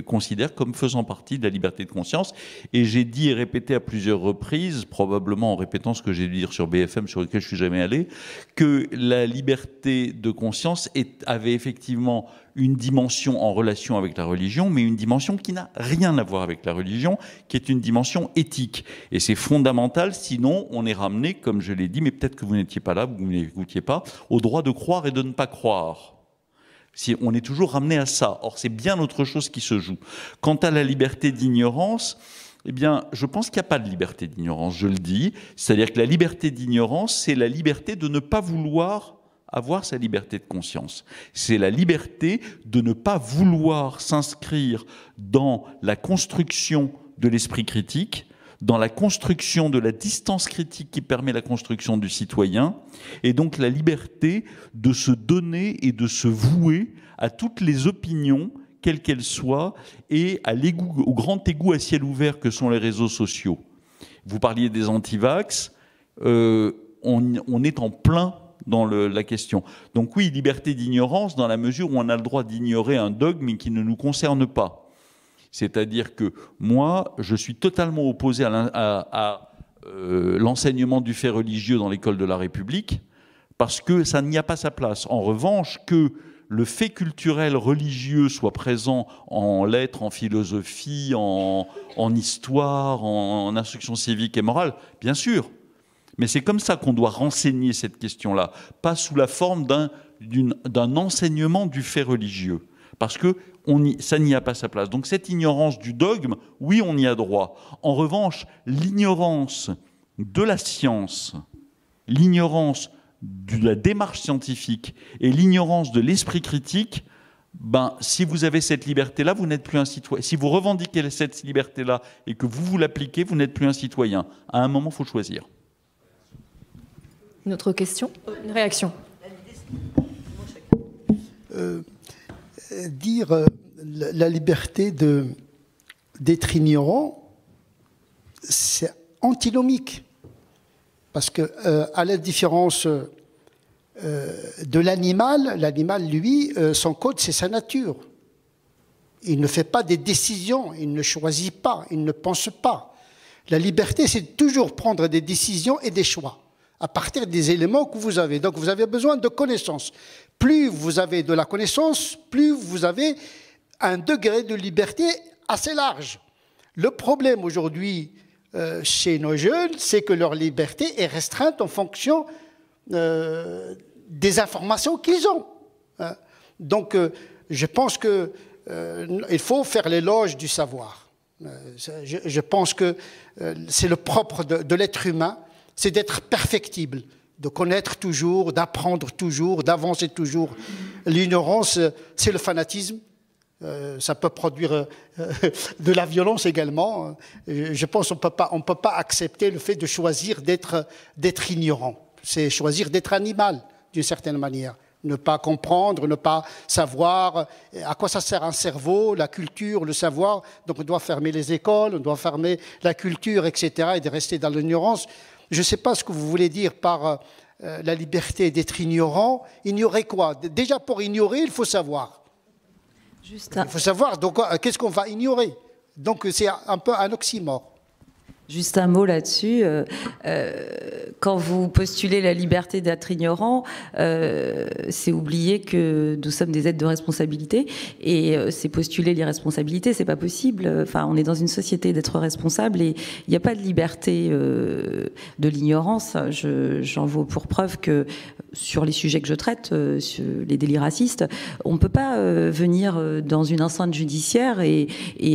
E: considèrent comme faisant partie de la liberté de conscience. Et j'ai dit et répété à plusieurs reprises, probablement en répétant ce que j'ai dû dire sur BFM, sur lequel je suis jamais allé, que la liberté de conscience avait effectivement une dimension en relation avec la religion, mais une dimension qui n'a rien à voir avec la religion, qui est une dimension éthique. Et c'est fondamental, sinon on est ramené, comme je l'ai dit, mais peut-être que vous n'étiez pas là, vous ne m'écoutiez pas, au droit de croire et de ne pas croire. Si on est toujours ramené à ça. Or, c'est bien autre chose qui se joue. Quant à la liberté d'ignorance, eh bien, je pense qu'il n'y a pas de liberté d'ignorance, je le dis. C'est-à-dire que la liberté d'ignorance, c'est la liberté de ne pas vouloir avoir sa liberté de conscience. C'est la liberté de ne pas vouloir s'inscrire dans la construction de l'esprit critique, dans la construction de la distance critique qui permet la construction du citoyen, et donc la liberté de se donner et de se vouer à toutes les opinions, quelles qu'elles soient, et au grand égout à ciel ouvert que sont les réseaux sociaux. Vous parliez des anti-vax, on est en plein dans la question. Donc oui, liberté d'ignorance dans la mesure où on a le droit d'ignorer un dogme qui ne nous concerne pas. C'est-à-dire que moi, je suis totalement opposé à l'enseignement du fait religieux dans l'école de la République, parce que ça n'y a pas sa place. En revanche, que le fait culturel religieux soit présent en lettres, en philosophie, en histoire, en instruction civique et morale, bien sûr. Mais c'est comme ça qu'on doit renseigner cette question-là, pas sous la forme d'un enseignement du fait religieux. Parce que ça n'y a pas sa place. Donc cette ignorance du dogme, oui, on y a droit. En revanche, l'ignorance de la science, l'ignorance de la démarche scientifique et l'ignorance de l'esprit critique, ben, si vous avez cette liberté-là, vous n'êtes plus un citoyen. Si vous revendiquez cette liberté-là et que vous l'appliquez, vous n'êtes plus un citoyen. À un moment, il faut choisir.
A: Une autre question? Une réaction?
D: Dire la liberté d'être ignorant, c'est antinomique. Parce que, à la différence de l'animal, lui, son code, c'est sa nature. Il ne fait pas des décisions, il ne choisit pas, il ne pense pas. La liberté, c'est toujours prendre des décisions et des choix à partir des éléments que vous avez. Donc, vous avez besoin de connaissances. Plus vous avez de la connaissance, plus vous avez un degré de liberté assez large. Le problème aujourd'hui chez nos jeunes, c'est que leur liberté est restreinte en fonction des informations qu'ils ont. Donc, je pense qu'il faut faire l'éloge du savoir. Je pense que c'est le propre de l'être humain, c'est d'être perfectible, de connaître toujours, d'apprendre toujours, d'avancer toujours. L'ignorance, c'est le fanatisme. Ça peut produire de la violence également. Je pense qu'on ne peut pas accepter le fait de choisir d'être ignorant. C'est choisir d'être animal, d'une certaine manière. Ne pas comprendre, ne pas savoir à quoi ça sert un cerveau, la culture, le savoir. Donc on doit fermer les écoles, on doit fermer la culture, etc. et de rester dans l'ignorance. Je ne sais pas ce que vous voulez dire par la liberté d'être ignorant. Ignorer quoi? Déjà, pour ignorer, il faut savoir. Il faut savoir, donc qu'est-ce qu'on va ignorer? Donc c'est un peu un oxymore.
C: Juste un mot là-dessus. Quand vous postulez la liberté d'être ignorant, c'est oublier que nous sommes des êtres de responsabilité, et c'est postuler l'irresponsabilité, c'est pas possible. Enfin, on est dans une société d'être responsable, et il n'y a pas de liberté de l'ignorance. J'en veux pour preuve que sur les sujets que je traite, sur les délits racistes, on ne peut pas venir dans une enceinte judiciaire et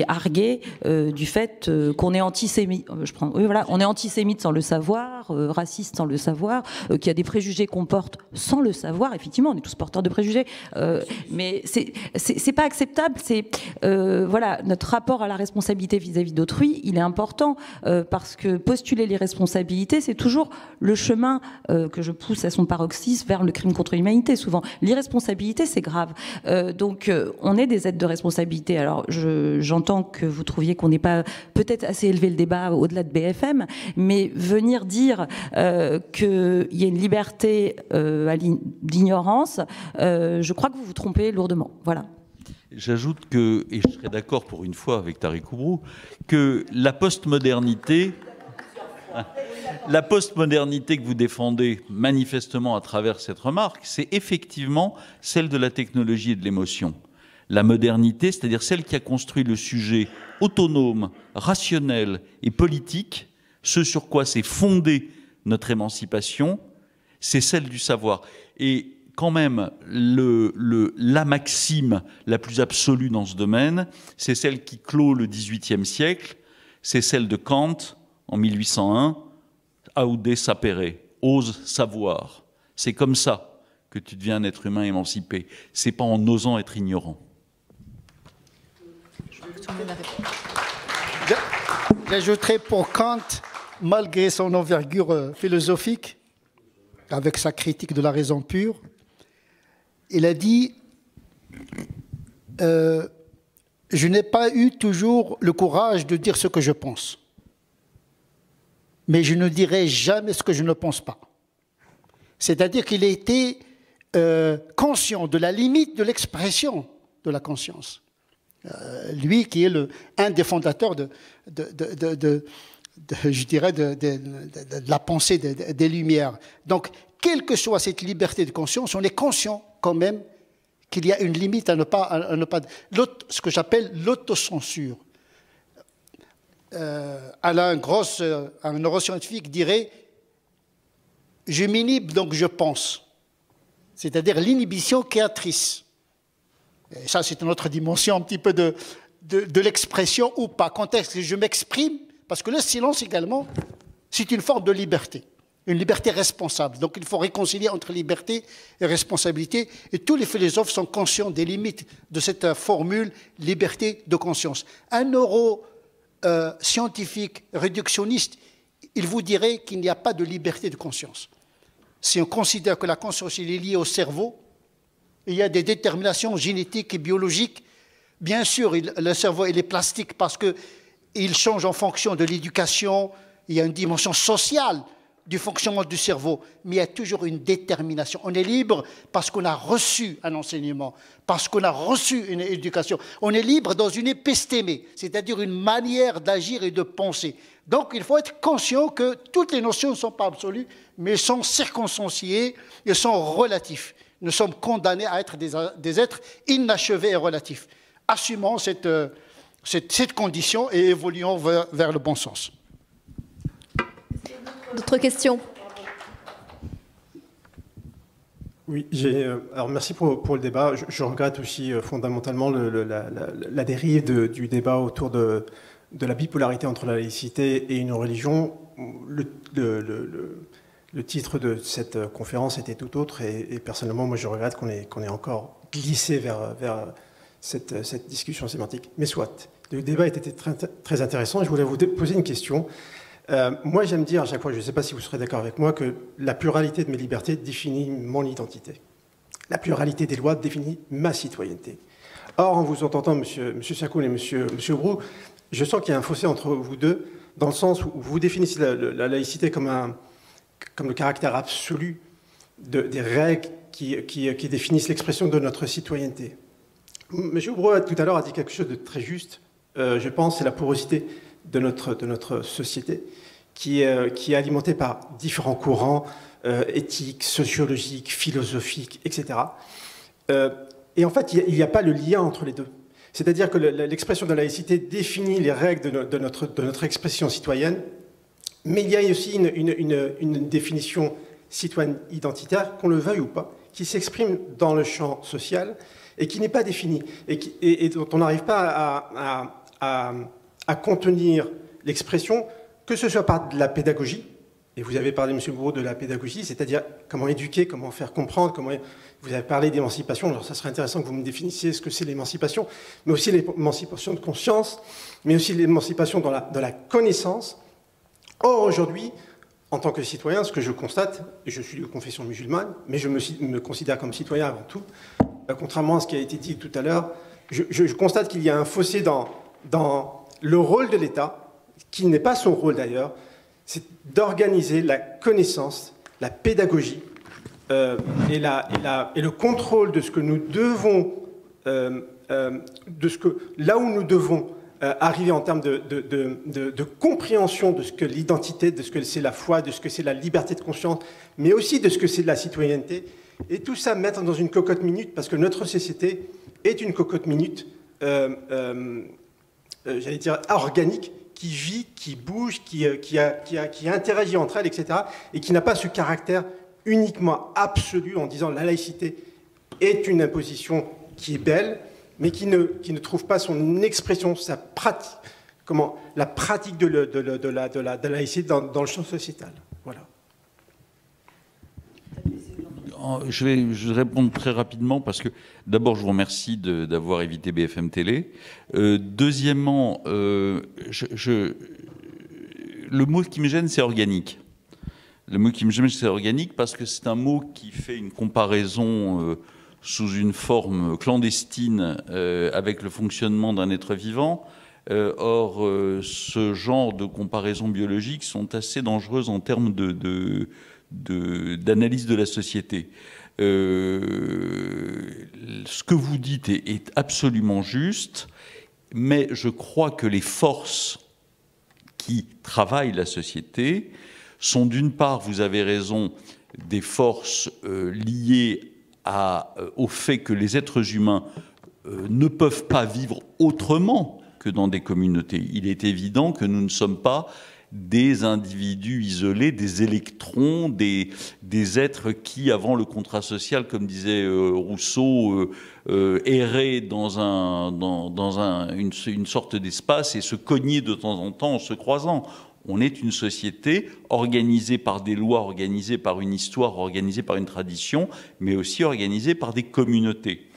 C: arguer du fait qu'on est antisémite. Oui, voilà, on est antisémite sans le savoir, raciste sans le savoir, qu'il y a des préjugés qu'on porte sans le savoir. Effectivement, on est tous porteurs de préjugés, mais c'est pas acceptable. C'est voilà, notre rapport à la responsabilité vis-à-vis d'autrui, il est important parce que postuler les responsabilités, c'est toujours le chemin que je pousse à son paroxysme vers le crime contre l'humanité. Souvent, l'irresponsabilité, c'est grave. Donc, on est des êtres de responsabilité. Alors, j'entends que vous trouviez qu'on n'est pas peut-être assez élevé le débat au-delà de BFM, mais venir dire qu'il y a une liberté d'ignorance, je crois que vous vous trompez lourdement. Voilà.
E: J'ajoute que, et je serais d'accord pour une fois avec Tariq Oubrou, que la postmodernité que vous défendez manifestement à travers cette remarque, c'est effectivement celle de la technologie et de l'émotion. La modernité, c'est-à-dire celle qui a construit le sujet autonome, rationnel et politique, ce sur quoi s'est fondée notre émancipation, c'est celle du savoir. Et quand même, la maxime la plus absolue dans ce domaine, c'est celle qui clôt le XVIIIe siècle, c'est celle de Kant en 1801, Aude sapere, ose savoir. C'est comme ça que tu deviens un être humain émancipé. C'est pas en osant être ignorant.
D: J'ajouterai pour Kant, malgré son envergure philosophique, avec sa critique de la raison pure, il a dit je n'ai pas eu toujours le courage de dire ce que je pense, mais je ne dirai jamais ce que je ne pense pas. C'est-à-dire qu'il était conscient de la limite de l'expression de la conscience. Lui qui est un des fondateurs de la pensée des Lumières. Donc, quelle que soit cette liberté de conscience, on est conscient quand même qu'il y a une limite à ne pas ce que j'appelle l'autocensure. Alain Gross, un neuroscientifique, dirait « Je m'inhibe, donc je pense ». C'est-à-dire l'inhibition créatrice. Et ça, c'est une autre dimension un petit peu de l'expression ou pas. Quand est-ce que je m'exprime? Parce que le silence également, c'est une forme de liberté. une liberté responsable. Donc il faut réconcilier entre liberté et responsabilité. Et tous les philosophes sont conscients des limites de cette formule liberté de conscience. Un neuroscientifique réductionniste, il vous dirait qu'il n'y a pas de liberté de conscience. Si on considère que la conscience est liée au cerveau, il y a des déterminations génétiques et biologiques. Bien sûr, le cerveau il est plastique parce qu'il change en fonction de l'éducation. Il y a une dimension sociale du fonctionnement du cerveau, mais il y a toujours une détermination. On est libre parce qu'on a reçu un enseignement, parce qu'on a reçu une éducation. On est libre dans une épistémé, c'est-à-dire une manière d'agir et de penser. Donc il faut être conscient que toutes les notions ne sont pas absolues, mais sont circonstanciées et sont relatives. Nous sommes condamnés à être des êtres inachevés et relatifs. Assumons cette condition et évoluons vers le bon sens.
A: D'autres questions?
G: Oui, alors merci pour le débat. Je regrette aussi fondamentalement la dérive du débat autour de la bipolarité entre la laïcité et une religion. Le titre de cette conférence était tout autre et personnellement, moi je regrette qu'on ait encore glissé vers cette discussion sémantique. Mais soit, le débat était très intéressant et je voulais vous poser une question. Moi, j'aime dire à chaque fois, je ne sais pas si vous serez d'accord avec moi, que la pluralité de mes libertés définit mon identité. La pluralité des lois définit ma citoyenneté. Or, en vous entendant, M. Sakoun et M. Brou, je sens qu'il y a un fossé entre vous deux, dans le sens où vous définissez la laïcité comme le caractère absolu des règles qui définissent l'expression de notre citoyenneté. M. Brou, tout à l'heure, a dit quelque chose de très juste, je pense, c'est la porosité de notre société, qui est alimentée par différents courants éthiques, sociologiques, philosophiques, etc. Et en fait, il n'y a pas le lien entre les deux. C'est-à-dire que l'expression de la laïcité définit les règles de notre expression citoyenne, mais il y a aussi une définition citoyenne identitaire, qu'on le veuille ou pas, qui s'exprime dans le champ social et qui n'est pas définie, et dont on n'arrive pas à contenir l'expression, que ce soit par de la pédagogie, et vous avez parlé, M. Bourreau, de la pédagogie, c'est-à-dire comment éduquer, comment faire comprendre, vous avez parlé d'émancipation, alors ça serait intéressant que vous me définissiez ce que c'est l'émancipation, mais aussi l'émancipation de conscience, mais aussi l'émancipation dans la connaissance. Or, aujourd'hui, en tant que citoyen, ce que je constate, et je suis de confession musulmane, mais je me considère comme citoyen avant tout, contrairement à ce qui a été dit tout à l'heure, je constate qu'il y a un fossé dans le rôle de l'État, qui n'est pas son rôle d'ailleurs, c'est d'organiser la connaissance, la pédagogie et le contrôle de ce que nous devons, là où nous devons arriver en termes de compréhension de ce que l'identité, de ce que c'est la foi, de ce que c'est la liberté de conscience, mais aussi de ce que c'est de la citoyenneté, et tout ça mettre dans une cocotte minute, parce que notre société est une cocotte minute, j'allais dire organique, qui vit, qui bouge, qui interagit entre elles, etc., et qui n'a pas ce caractère uniquement absolu en disant la laïcité est une imposition qui est belle, mais qui ne trouve pas son expression, sa pratique, la pratique de la laïcité dans le champ sociétal. Voilà.
E: Je vais répondre très rapidement parce que d'abord je vous remercie d'avoir évité BFM Télé. Deuxièmement, le mot qui me gêne, c'est organique. Le mot qui me gêne, c'est organique parce que c'est un mot qui fait une comparaison sous une forme clandestine avec le fonctionnement d'un être vivant. Or, ce genre de comparaisons biologiques sont assez dangereuses en termes d'analyse de la société. Ce que vous dites est absolument juste, mais je crois que les forces qui travaillent la société sont d'une part, vous avez raison, des forces liées au fait que les êtres humains ne peuvent pas vivre autrement que dans des communautés. Il est évident que nous ne sommes pas des individus isolés, des électrons, des êtres qui, avant le contrat social, comme disait Rousseau, erraient dans une sorte d'espace et se cognaient de temps en temps en se croisant. On est une société organisée par des lois, organisée par une histoire, organisée par une tradition, mais aussi organisée par des communautés.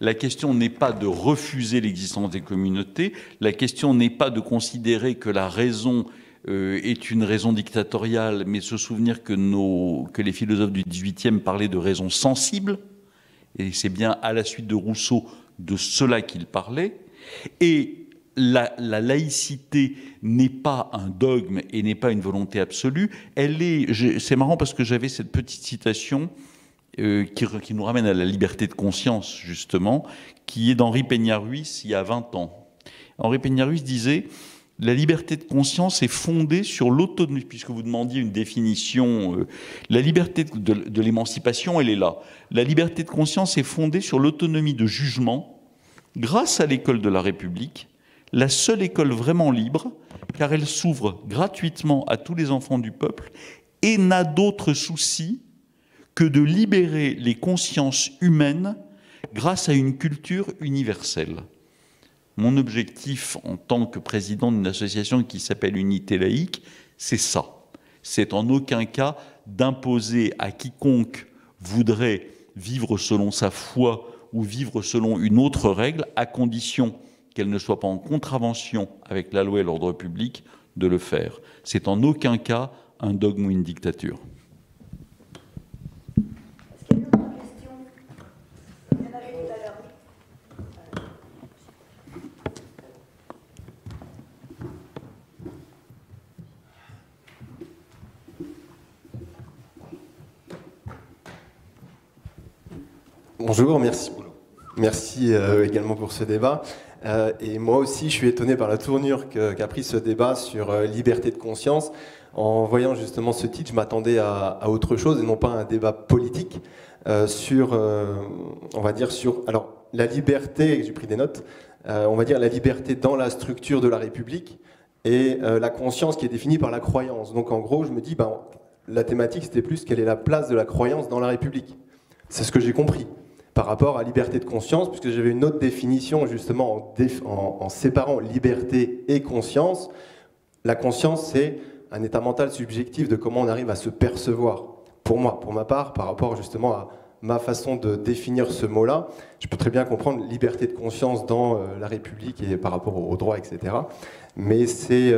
E: La question n'est pas de refuser l'existence des communautés, la question n'est pas de considérer que la raison est une raison dictatoriale, mais se souvenir que les philosophes du XVIIIe parlaient de raison sensible, et c'est bien à la suite de Rousseau de cela qu'il parlait. Et la laïcité n'est pas un dogme et n'est pas une volonté absolue. C'est marrant parce que j'avais cette petite citation qui nous ramène à la liberté de conscience, justement, qui est d'Henri Peña-Ruiz il y a 20 ans. Henri Peña-Ruiz disait « La liberté de conscience est fondée sur l'autonomie », puisque vous demandiez une définition, la liberté de l'émancipation, elle est là. La liberté de conscience est fondée sur l'autonomie de jugement grâce à l'école de la République, la seule école vraiment libre, car elle s'ouvre gratuitement à tous les enfants du peuple et n'a d'autre souci que de libérer les consciences humaines grâce à une culture universelle. Mon objectif en tant que président d'une association qui s'appelle Unité laïque, c'est ça. C'est en aucun cas d'imposer à quiconque voudrait vivre selon sa foi ou vivre selon une autre règle, à condition qu'elle ne soit pas en contravention avec la loi et l'ordre public, de le faire. C'est en aucun cas un dogme ou une dictature.
B: Est-ce qu'il y a d'autres questions? Il y en avait tout à l'heure.
H: Bonjour, merci. Merci également pour ce débat. Et moi aussi, je suis étonné par la tournure qu'a pris ce débat sur liberté de conscience. En voyant justement ce titre, je m'attendais à autre chose et non pas à un débat politique sur, on va dire, sur alors, la liberté, j'ai pris des notes, on va dire la liberté dans la structure de la République et la conscience qui est définie par la croyance. Donc en gros, je me dis, ben, la thématique, c'était plus quelle est la place de la croyance dans la République. C'est ce que j'ai compris par rapport à liberté de conscience, puisque j'avais une autre définition justement en séparant liberté et conscience. La conscience, c'est un état mental subjectif de comment on arrive à se percevoir. Pour moi, pour ma part, par rapport justement à ma façon de définir ce mot-là, je peux très bien comprendre liberté de conscience dans la République et par rapport au droit, etc. Mais c'est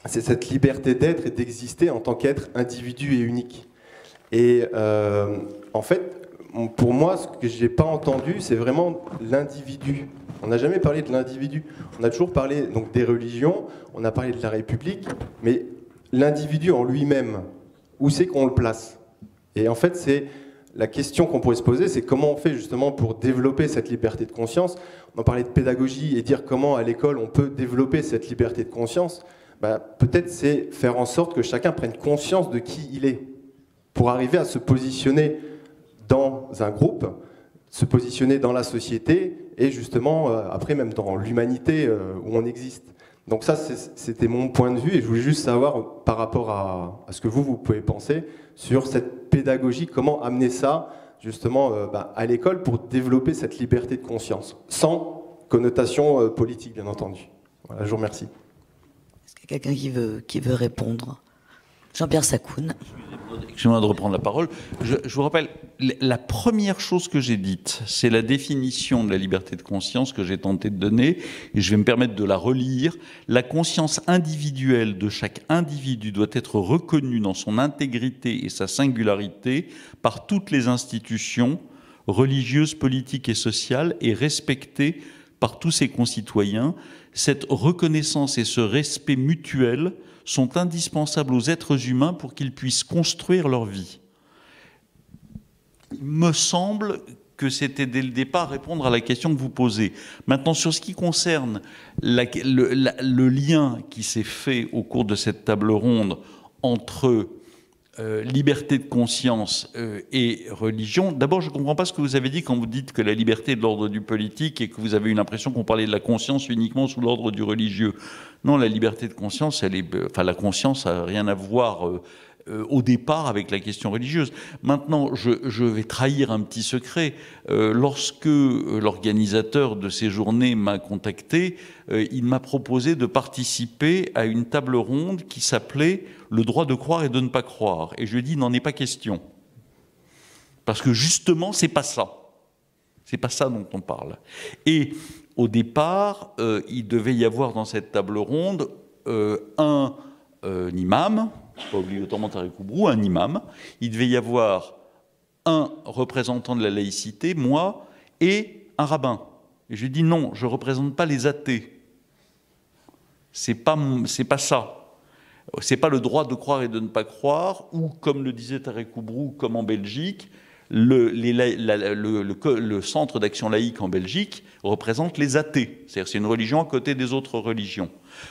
H: cette liberté d'être et d'exister en tant qu'être individu et unique. Et en fait, pour moi, ce que je n'ai pas entendu, c'est vraiment l'individu. On n'a jamais parlé de l'individu. On a toujours parlé donc, des religions, on a parlé de la République, mais l'individu en lui-même, où c'est qu'on le place? Et en fait, c'est la question qu'on pourrait se poser, c'est comment on fait justement pour développer cette liberté de conscience. On en parlait de pédagogie et dire comment à l'école on peut développer cette liberté de conscience. Bah, peut-être c'est faire en sorte que chacun prenne conscience de qui il est, pour arriver à se positionner dans un groupe, se positionner dans la société et justement après même dans l'humanité où on existe. Donc ça c'était mon point de vue et je voulais juste savoir par rapport à ce que vous pouvez penser sur cette pédagogie, comment amener ça justement à l'école pour développer cette liberté de conscience, sans connotation politique bien entendu. Voilà, je vous remercie.
B: Est-ce qu'il y a quelqu'un qui veut répondre? Jean-Pierre Sacoun.
E: Excusez-moi de reprendre la parole. Je vous rappelle, la première chose que j'ai dite, c'est la définition de la liberté de conscience que j'ai tenté de donner, et je vais me permettre de la relire. La conscience individuelle de chaque individu doit être reconnue dans son intégrité et sa singularité par toutes les institutions religieuses, politiques et sociales et respectée par tous ses concitoyens. Cette reconnaissance et ce respect mutuel sont indispensables aux êtres humains pour qu'ils puissent construire leur vie. Il me semble que c'était dès le départ répondre à la question que vous posez. Maintenant, sur ce qui concerne le lien qui s'est fait au cours de cette table ronde entre liberté de conscience et religion, d'abord je ne comprends pas ce que vous avez dit quand vous dites que la liberté est de l'ordre du politique et que vous avez eu l'impression qu'on parlait de la conscience uniquement sous l'ordre du religieux. Non, la liberté de conscience, la conscience n'a rien à voir au départ avec la question religieuse. Maintenant, je vais trahir un petit secret. Lorsque l'organisateur de ces journées m'a contacté, il m'a proposé de participer à une table ronde qui s'appelait « Le droit de croire et de ne pas croire ». Et je lui ai dit « n'en est pas question ». Parce que justement, c'est pas ça. C'est pas ça dont on parle. Et au départ, il devait y avoir dans cette table ronde un imam, pas obligatoirement Tariq Oubrou, un imam. Il devait y avoir un représentant de la laïcité, moi, et un rabbin. Et je lui ai dit non, je ne représente pas les athées. C'est pas ça. C'est pas le droit de croire et de ne pas croire, ou comme le disait Tariq Oubrou, comme en Belgique, le centre d'action laïque en Belgique représente les athées. C'est-à-dire c'est une religion à côté des autres religions.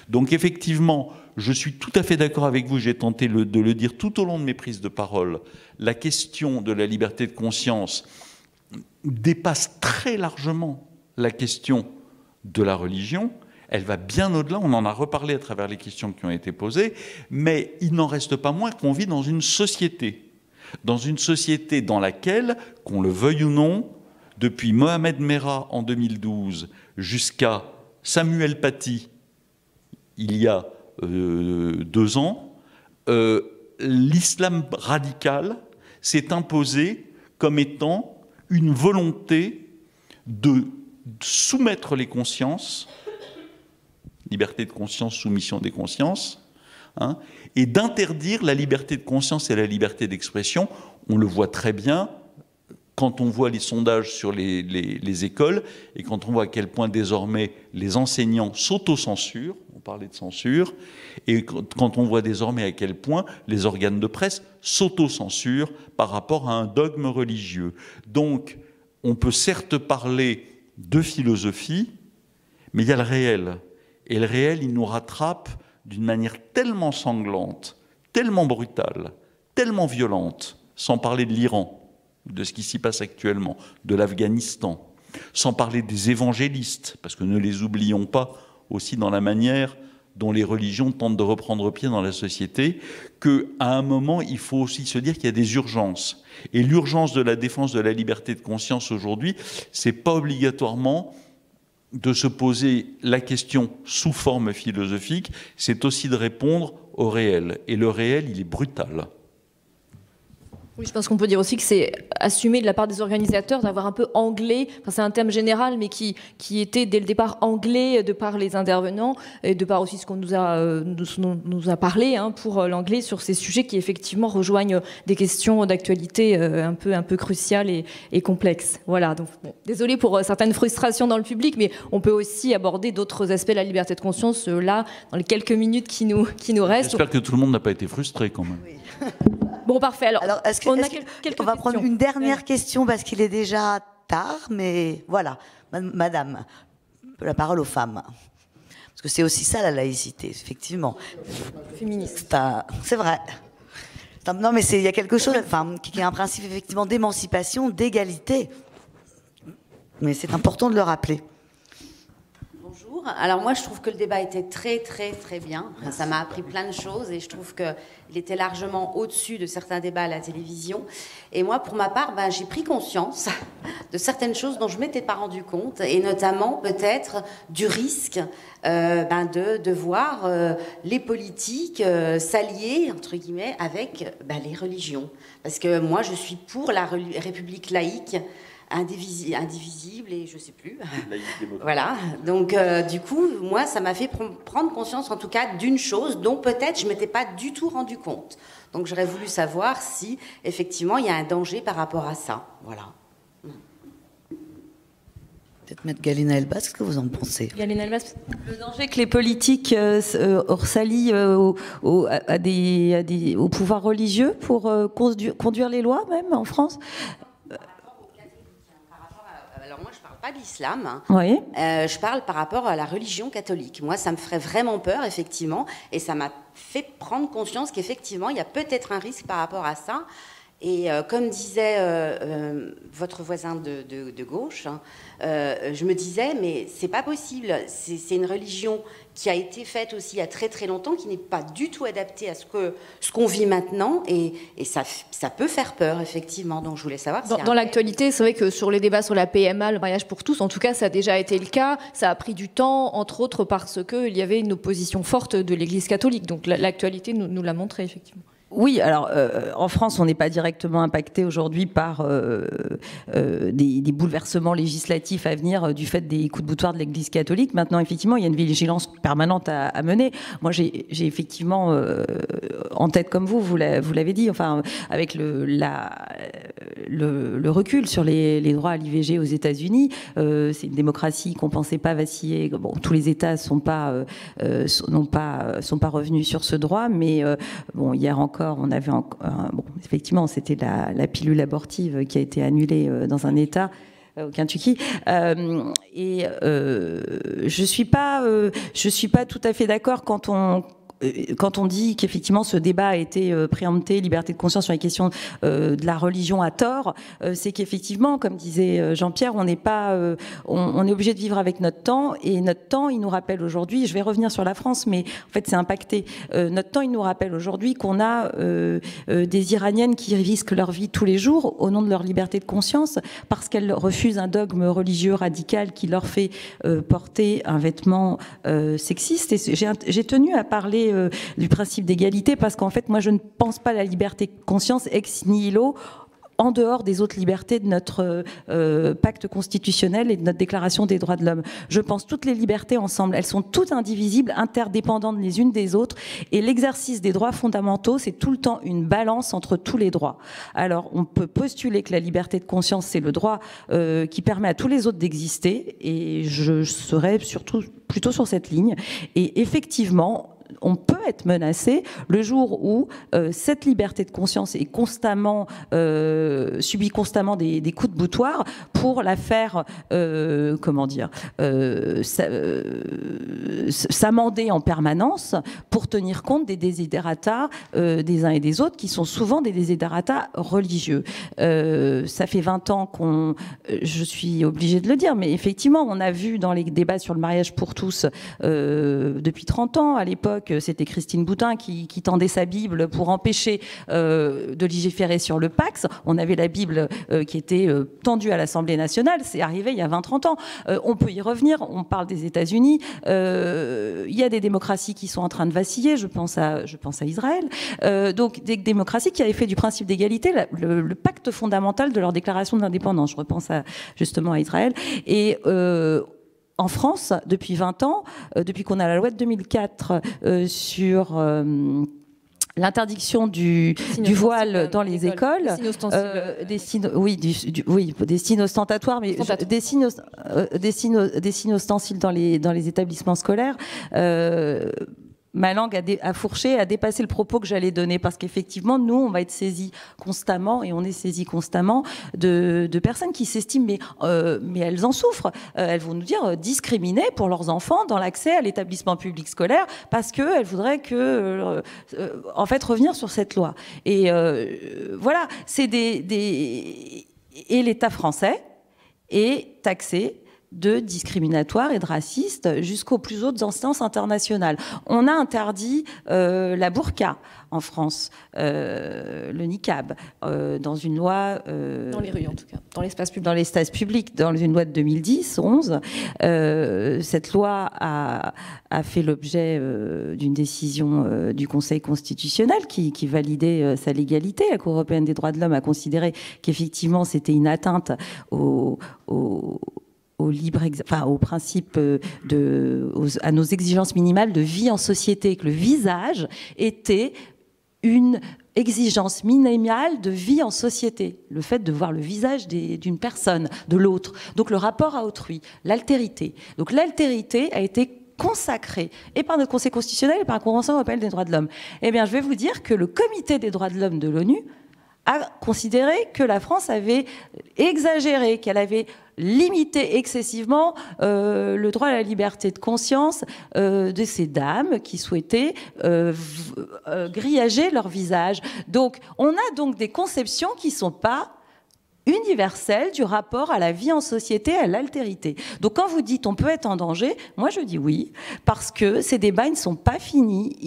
E: Donc effectivement, je suis tout à fait d'accord avec vous, j'ai tenté de le dire tout au long de mes prises de parole, la question de la liberté de conscience dépasse très largement la question de la religion. Elle va bien au-delà, on en a reparlé à travers les questions qui ont été posées, mais il n'en reste pas moins qu'on vit dans une société dans laquelle, qu'on le veuille ou non, depuis Mohamed Merah en 2012 jusqu'à Samuel Paty il y a 2 ans, l'islam radical s'est imposé comme étant une volonté de soumettre les consciences, liberté de conscience, soumission des consciences, hein, et d'interdire la liberté de conscience et la liberté d'expression. On le voit très bien quand on voit les sondages sur les écoles et quand on voit à quel point désormais les enseignants s'autocensurent, on parlait de censure, et quand on voit désormais à quel point les organes de presse s'autocensurent par rapport à un dogme religieux. Donc, on peut certes parler de philosophie, mais il y a le réel. Et le réel, il nous rattrape d'une manière tellement sanglante, tellement brutale, tellement violente, sans parler de l'Iran, de ce qui s'y passe actuellement, de l'Afghanistan, sans parler des évangélistes, parce que ne les oublions pas aussi dans la manière dont les religions tentent de reprendre pied dans la société, qu'à un moment, il faut aussi se dire qu'il y a des urgences. Et l'urgence de la défense de la liberté de conscience aujourd'hui, c'est pas obligatoirement de se poser la question sous forme philosophique, c'est aussi de répondre au réel. Et le réel, il est brutal.
A: Oui, je pense qu'on peut dire aussi que c'est assumé de la part des organisateurs d'avoir un peu anglais, enfin, c'est un thème général, mais qui était dès le départ anglais de par les intervenants, et de par aussi ce qu'on nous a parlé hein, pour l'anglais sur ces sujets qui effectivement rejoignent des questions d'actualité un peu cruciales et complexes. Voilà, donc bon, désolé pour certaines frustrations dans le public, mais on peut aussi aborder d'autres aspects de la liberté de conscience là, dans les quelques minutes qui nous restent.
E: J'espère que tout le monde n'a pas été frustré quand même.
B: Oui.
A: Bon, parfait. Alors
B: on va prendre une dernière question parce qu'il est déjà tard, mais voilà. Madame, la parole aux femmes. Parce que c'est aussi ça la laïcité, effectivement.
A: Féministe.
B: C'est vrai. Non, mais il y a quelque chose, enfin, qui est un principe effectivement d'émancipation, d'égalité. Mais c'est important de le rappeler.
I: Bonjour. Alors moi, je trouve que le débat était très, très, très bien. Ça m'a appris plein de choses et je trouve qu'il était largement au-dessus de certains débats à la télévision. Et moi, pour ma part, j'ai pris conscience de certaines choses dont je ne m'étais pas rendu compte, et notamment peut-être du risque de voir les politiques s'allier, entre guillemets, avec les religions. Parce que moi, je suis pour la République laïque, indivisible et je sais plus. Voilà. Donc du coup, moi, ça m'a fait prendre conscience, en tout cas, d'une chose dont peut-être je m'étais pas du tout rendu compte. Donc j'aurais voulu savoir si effectivement il y a un danger par rapport à ça. Voilà.
B: Peut-être mettre Galina Elbaz, qu'est-ce que vous en pensez?
A: Galina Elbaz.
C: Le danger que les politiques s'allient au pouvoir religieux pour conduire les lois, même en France.
I: Alors moi, je ne parle pas d'islam, hein.
C: Oui.
I: Je parle par rapport à la religion catholique. Moi, ça me ferait vraiment peur, effectivement, et ça m'a fait prendre conscience qu'effectivement, il y a peut-être un risque par rapport à ça, Et comme disait votre voisin de gauche, hein, je me disais, mais c'est pas possible. C'est une religion qui a été faite aussi il y a très très longtemps, qui n'est pas du tout adaptée à ce qu'on vit maintenant, et ça peut faire peur, effectivement. Donc je voulais savoir si...
A: Dans l'actualité, c'est vrai que sur les débats sur la PMA, le mariage pour tous, en tout cas, ça a déjà été le cas. Ça a pris du temps, entre autres parce qu'il y avait une opposition forte de l'Église catholique. Donc l'actualité nous l'a montré, effectivement.
C: Oui, alors en France, on n'est pas directement impacté aujourd'hui par des bouleversements législatifs à venir du fait des coups de boutoir de l'Église catholique. Maintenant, effectivement, il y a une vigilance permanente à mener. Moi, j'ai effectivement en tête, comme vous l'avez dit, enfin, avec le recul sur les droits à l'IVG aux États-Unis, c'est une démocratie qu'on ne pensait pas vaciller. Bon, tous les États sont pas revenus sur ce droit, mais bon, hier encore, on avait bon, effectivement, c'était la pilule abortive qui a été annulée dans un État au Kentucky, et je suis pas tout à fait d'accord quand on dit qu'effectivement ce débat a été préempté, liberté de conscience sur les questions de la religion à tort, c'est qu'effectivement, comme disait Jean-Pierre, on est obligé de vivre avec notre temps, et notre temps, il nous rappelle aujourd'hui, je vais revenir sur la France, mais en fait c'est impacté, notre temps, il nous rappelle aujourd'hui qu'on a des Iraniennes qui risquent leur vie tous les jours au nom de leur liberté de conscience, parce qu'elles refusent un dogme religieux radical qui leur fait porter un vêtement sexiste. Et j'ai tenu à parler du principe d'égalité, parce qu'en fait, moi, je ne pense pas la liberté de conscience ex nihilo en dehors des autres libertés de notre pacte constitutionnel et de notre déclaration des droits de l'homme. Je pense toutes les libertés ensemble. Elles sont toutes indivisibles, interdépendantes les unes des autres, et l'exercice des droits fondamentaux, c'est tout le temps une balance entre tous les droits. Alors, on peut postuler que la liberté de conscience, c'est le droit qui permet à tous les autres d'exister, et je serais surtout plutôt sur cette ligne. Et effectivement, on peut être menacé le jour où cette liberté de conscience est constamment subit constamment des coups de boutoir pour la faire s'amender en permanence pour tenir compte des desiderata des uns et des autres, qui sont souvent des desiderata religieux. Ça fait 20 ans je suis obligée de le dire, mais effectivement, on a vu dans les débats sur le mariage pour tous depuis 30 ans, à l'époque, c'était Christine Boutin qui tendait sa Bible pour empêcher de légiférer sur le Pacs. On avait la Bible qui était tendue à l'Assemblée nationale. C'est arrivé il y a 20-30 ans. On peut y revenir. On parle des États-Unis. Il y a des démocraties qui sont en train de vaciller. Je pense à Israël. Donc des démocraties qui avaient fait du principe d'égalité le pacte fondamental de leur déclaration d'indépendance. Je repense justement à Israël. Et en France, depuis 20 ans, depuis qu'on a la loi de 2004 sur l'interdiction du voile dans les écoles, des signes ostentatoires, mais des signes ostensibles dans les établissements scolaires. Ma langue a fourché, a dépassé le propos que j'allais donner, parce qu'effectivement, nous, on va être saisis constamment, et on est saisis constamment de personnes qui s'estiment, mais elles en souffrent. Elles vont nous dire discriminer pour leurs enfants dans l'accès à l'établissement public scolaire, parce qu'elles voudraient en fait, revenir sur cette loi. Et voilà, c'est et l'État français est taxé de discriminatoire et de raciste jusqu'aux plus hautes instances internationales. On a interdit la burqa en France, le niqab, dans une loi...
A: dans les rues, en tout cas, dans l'espace public.
C: Dans l'espace public, dans une loi de 2010-11. Cette loi a fait l'objet d'une décision du Conseil constitutionnel qui validait sa légalité. La Cour européenne des droits de l'homme a considéré qu'effectivement, c'était une atteinte au principe à nos exigences minimales de vie en société, que le visage était une exigence minimale de vie en société, le fait de voir le visage d'une personne, de l'autre, donc le rapport à autrui, l'altérité. Donc l'altérité a été consacrée et par notre Conseil constitutionnel et par la Convention européenne des droits de l'homme. Eh bien, je vais vous dire que le Comité des droits de l'homme de l'ONU a considéré que la France avait exagéré, qu'elle avait limiter excessivement le droit à la liberté de conscience de ces dames qui souhaitaient grillager leur visage. Donc, on a donc des conceptions qui ne sont pas universelle du rapport à la vie en société, à l'altérité. Donc quand vous dites on peut être en danger, moi je dis oui, parce que ces débats ils ne sont pas finis.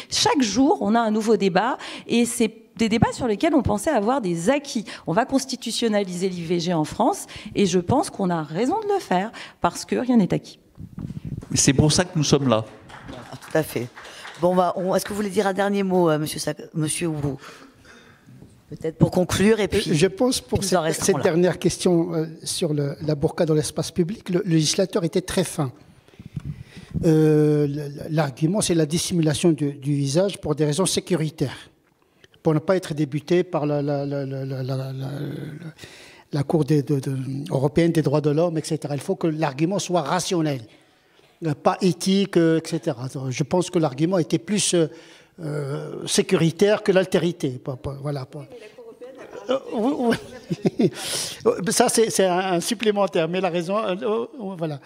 C: Chaque jour, on a un nouveau débat, et c'est des débats sur lesquels on pensait avoir des acquis. On va constitutionnaliser l'IVG en France, et je pense qu'on a raison de le faire, parce que rien n'est acquis.
E: C'est pour ça que nous sommes là.
B: Tout à fait. Bon, est-ce que vous voulez dire un dernier mot, monsieur Oubou ? Peut-être pour conclure, et puis...
D: Je pense pour cette dernière question sur la burqa dans l'espace public, le législateur était très fin. L'argument, c'est la dissimulation du visage pour des raisons sécuritaires, pour ne pas être débuté par la Cour européenne des droits de l'homme, etc. Il faut que l'argument soit rationnel, pas éthique, etc. Je pense que l'argument était plus... sécuritaire que l'altérité. Voilà. Ça, c'est un supplémentaire, mais la raison, voilà.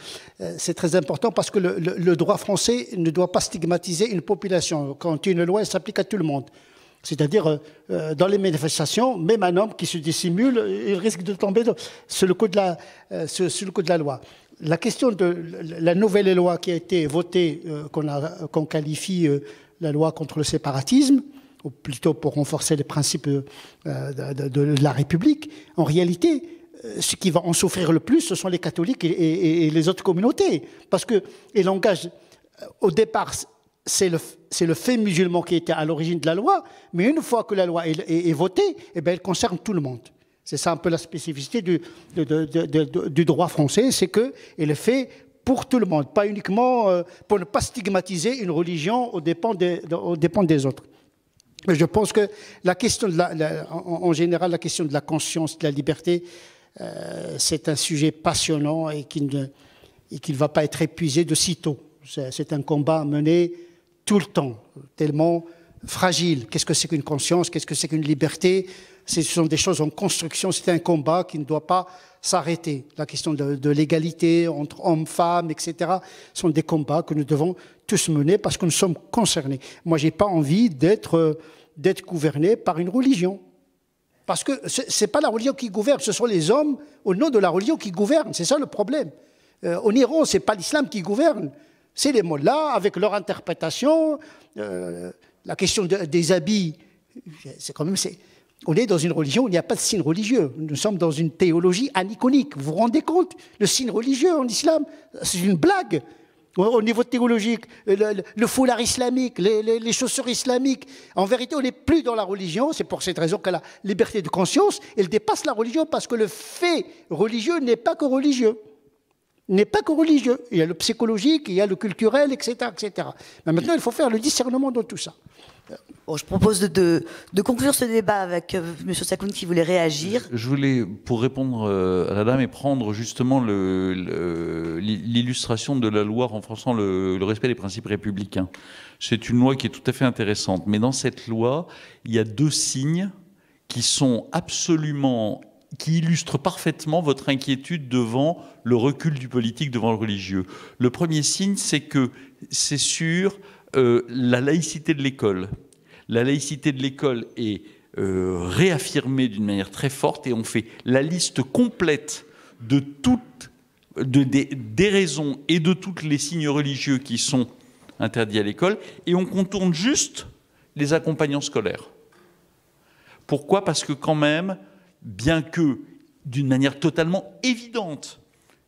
D: C'est très important parce que le droit français ne doit pas stigmatiser une population. Quand une loi, elle s'applique à tout le monde. C'est-à-dire, dans les manifestations, même un homme qui se dissimule, il risque de tomber sur le coup de la loi. La question de la nouvelle loi qui a été votée, qu'on qualifie la loi contre le séparatisme, ou plutôt pour renforcer les principes de la République, en réalité, ce qui va en souffrir le plus, ce sont les catholiques et les autres communautés. Parce que elle engage, au départ, c'est le fait musulman qui était à l'origine de la loi, mais une fois que la loi est votée, eh bien, elle concerne tout le monde. C'est ça un peu la spécificité du droit français, c'est qu'elle est faite pour tout le monde, pas uniquement pour ne pas stigmatiser une religion aux dépens des autres. Mais je pense que la question en général, la question de la conscience, de la liberté, c'est un sujet passionnant et qui ne va pas être épuisé de sitôt. C'est un combat mené tout le temps, tellement fragile. Qu'est-ce que c'est qu'une conscience? Qu'est-ce que c'est qu'une liberté? Ce sont des choses en construction, c'est un combat qui ne doit pas s'arrêter. La question de l'égalité entre hommes, femmes, etc., sont des combats que nous devons tous mener parce que nous sommes concernés. Moi, je n'ai pas envie d'être gouverné par une religion. Parce que ce n'est pas la religion qui gouverne, ce sont les hommes au nom de la religion qui gouvernent. C'est ça le problème. En Iran, ce n'est pas l'islam qui gouverne, c'est les mollahs avec leur interprétation. La question des habits, c'est quand même... On est dans une religion où il n'y a pas de signe religieux. Nous sommes dans une théologie aniconique. Vous vous rendez compte? Le signe religieux en islam, c'est une blague. Au niveau théologique, le foulard islamique, les chaussures islamiques. En vérité, on n'est plus dans la religion. C'est pour cette raison que la liberté de conscience, elle dépasse la religion parce que le fait religieux n'est pas que religieux. N'est pas que religieux. Il y a le psychologique, il y a le culturel, etc., etc. Mais maintenant, il faut faire le discernement dans tout ça.
B: Bon, je propose de conclure ce débat avec M. Sakoun qui voulait réagir.
E: Je voulais, pour répondre à la dame et prendre justement l'illustration de la loi renforçant le respect des principes républicains. C'est une loi qui est tout à fait intéressante. Mais dans cette loi, il y a deux signes qui sont absolument... qui illustrent parfaitement votre inquiétude devant le recul du politique devant le religieux. Le premier signe, c'est que c'est sur la laïcité de l'école. La laïcité de l'école est réaffirmée d'une manière très forte et on fait la liste complète de toutes des raisons et de tous les signes religieux qui sont interdits à l'école et on contourne juste les accompagnants scolaires. Pourquoi? Parce que quand même, bien que d'une manière totalement évidente,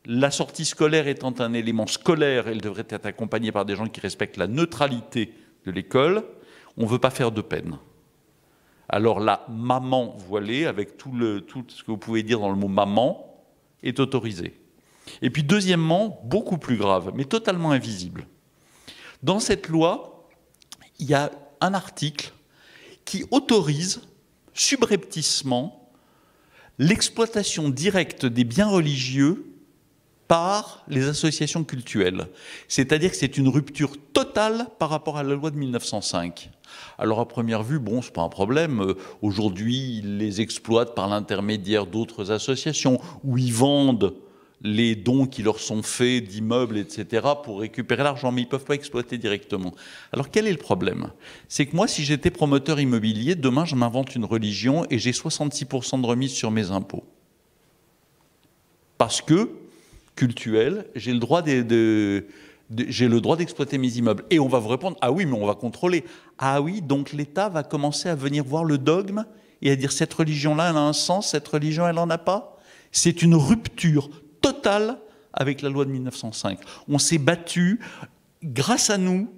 E: la sortie scolaire étant un élément scolaire, elle devrait être accompagnée par des gens qui respectent la neutralité de l'école, on ne veut pas faire de peine. Alors la maman voilée, avec tout ce que vous pouvez dire dans le mot maman, est autorisée. Et puis deuxièmement, beaucoup plus grave, mais totalement invisible. Dans cette loi, il y a un article qui autorise subrepticement l'exploitation directe des biens religieux par les associations cultuelles. C'est-à-dire que c'est une rupture totale par rapport à la loi de 1905. Alors à première vue, bon, c'est pas un problème. Aujourd'hui, ils les exploitent par l'intermédiaire d'autres associations où ils vendent les dons qui leur sont faits d'immeubles, etc., pour récupérer l'argent, mais ils ne peuvent pas exploiter directement. Alors quel est le problème? C'est que moi, si j'étais promoteur immobilier, demain, je m'invente une religion et j'ai 66% de remise sur mes impôts. Parce que, cultuel, j'ai le droit d'exploiter mes immeubles. Et on va vous répondre, ah oui, mais on va contrôler. Ah oui, donc l'État va commencer à venir voir le dogme et à dire, cette religion-là, elle a un sens, cette religion, elle n'en a pas. C'est une rupture totale avec la loi de 1905. On s'est battu, grâce à nous,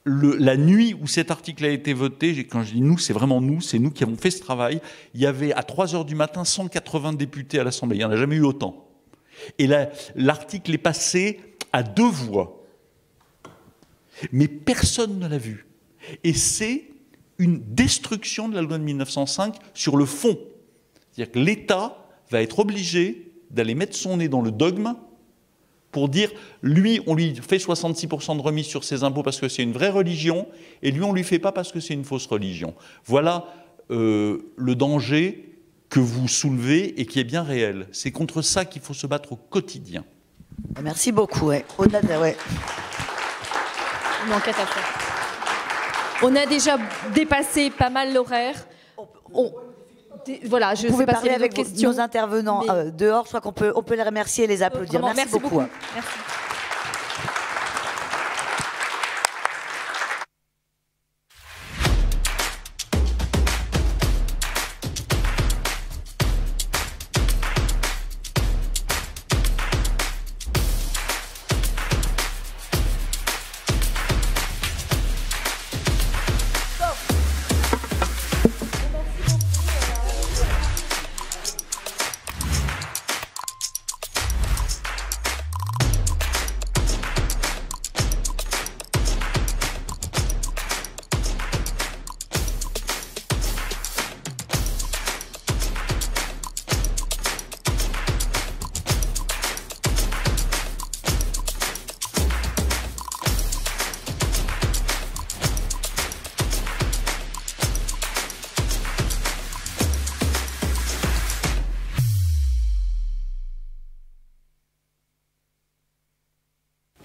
E: la nuit où cet article a été voté, quand je dis nous, c'est vraiment nous, c'est nous qui avons fait ce travail, il y avait à 3 h du matin 180 députés à l'Assemblée, il n'y en a jamais eu autant. Et l'article est passé à 2 voix. Mais personne ne l'a vu. Et c'est une destruction de la loi de 1905 sur le fond. C'est-à-dire que l'État va être obligé d'aller mettre son nez dans le dogme pour dire, lui, on lui fait 66% de remise sur ses impôts parce que c'est une vraie religion, et lui, on ne lui fait pas parce que c'est une fausse religion. Voilà le danger que vous soulevez et qui est bien réel. C'est contre ça qu'il faut se battre au quotidien.
B: Merci beaucoup. Ouais. Ouais.
A: On a déjà dépassé pas mal l'horaire. Voilà, je
B: vous pouvez
A: sais pas
B: parler
A: si
B: avec
A: questions,
B: nos intervenants dehors. Je crois qu'on peut les remercier et les applaudir. Merci beaucoup.
A: Merci.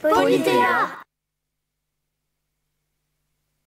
J: Polythéa.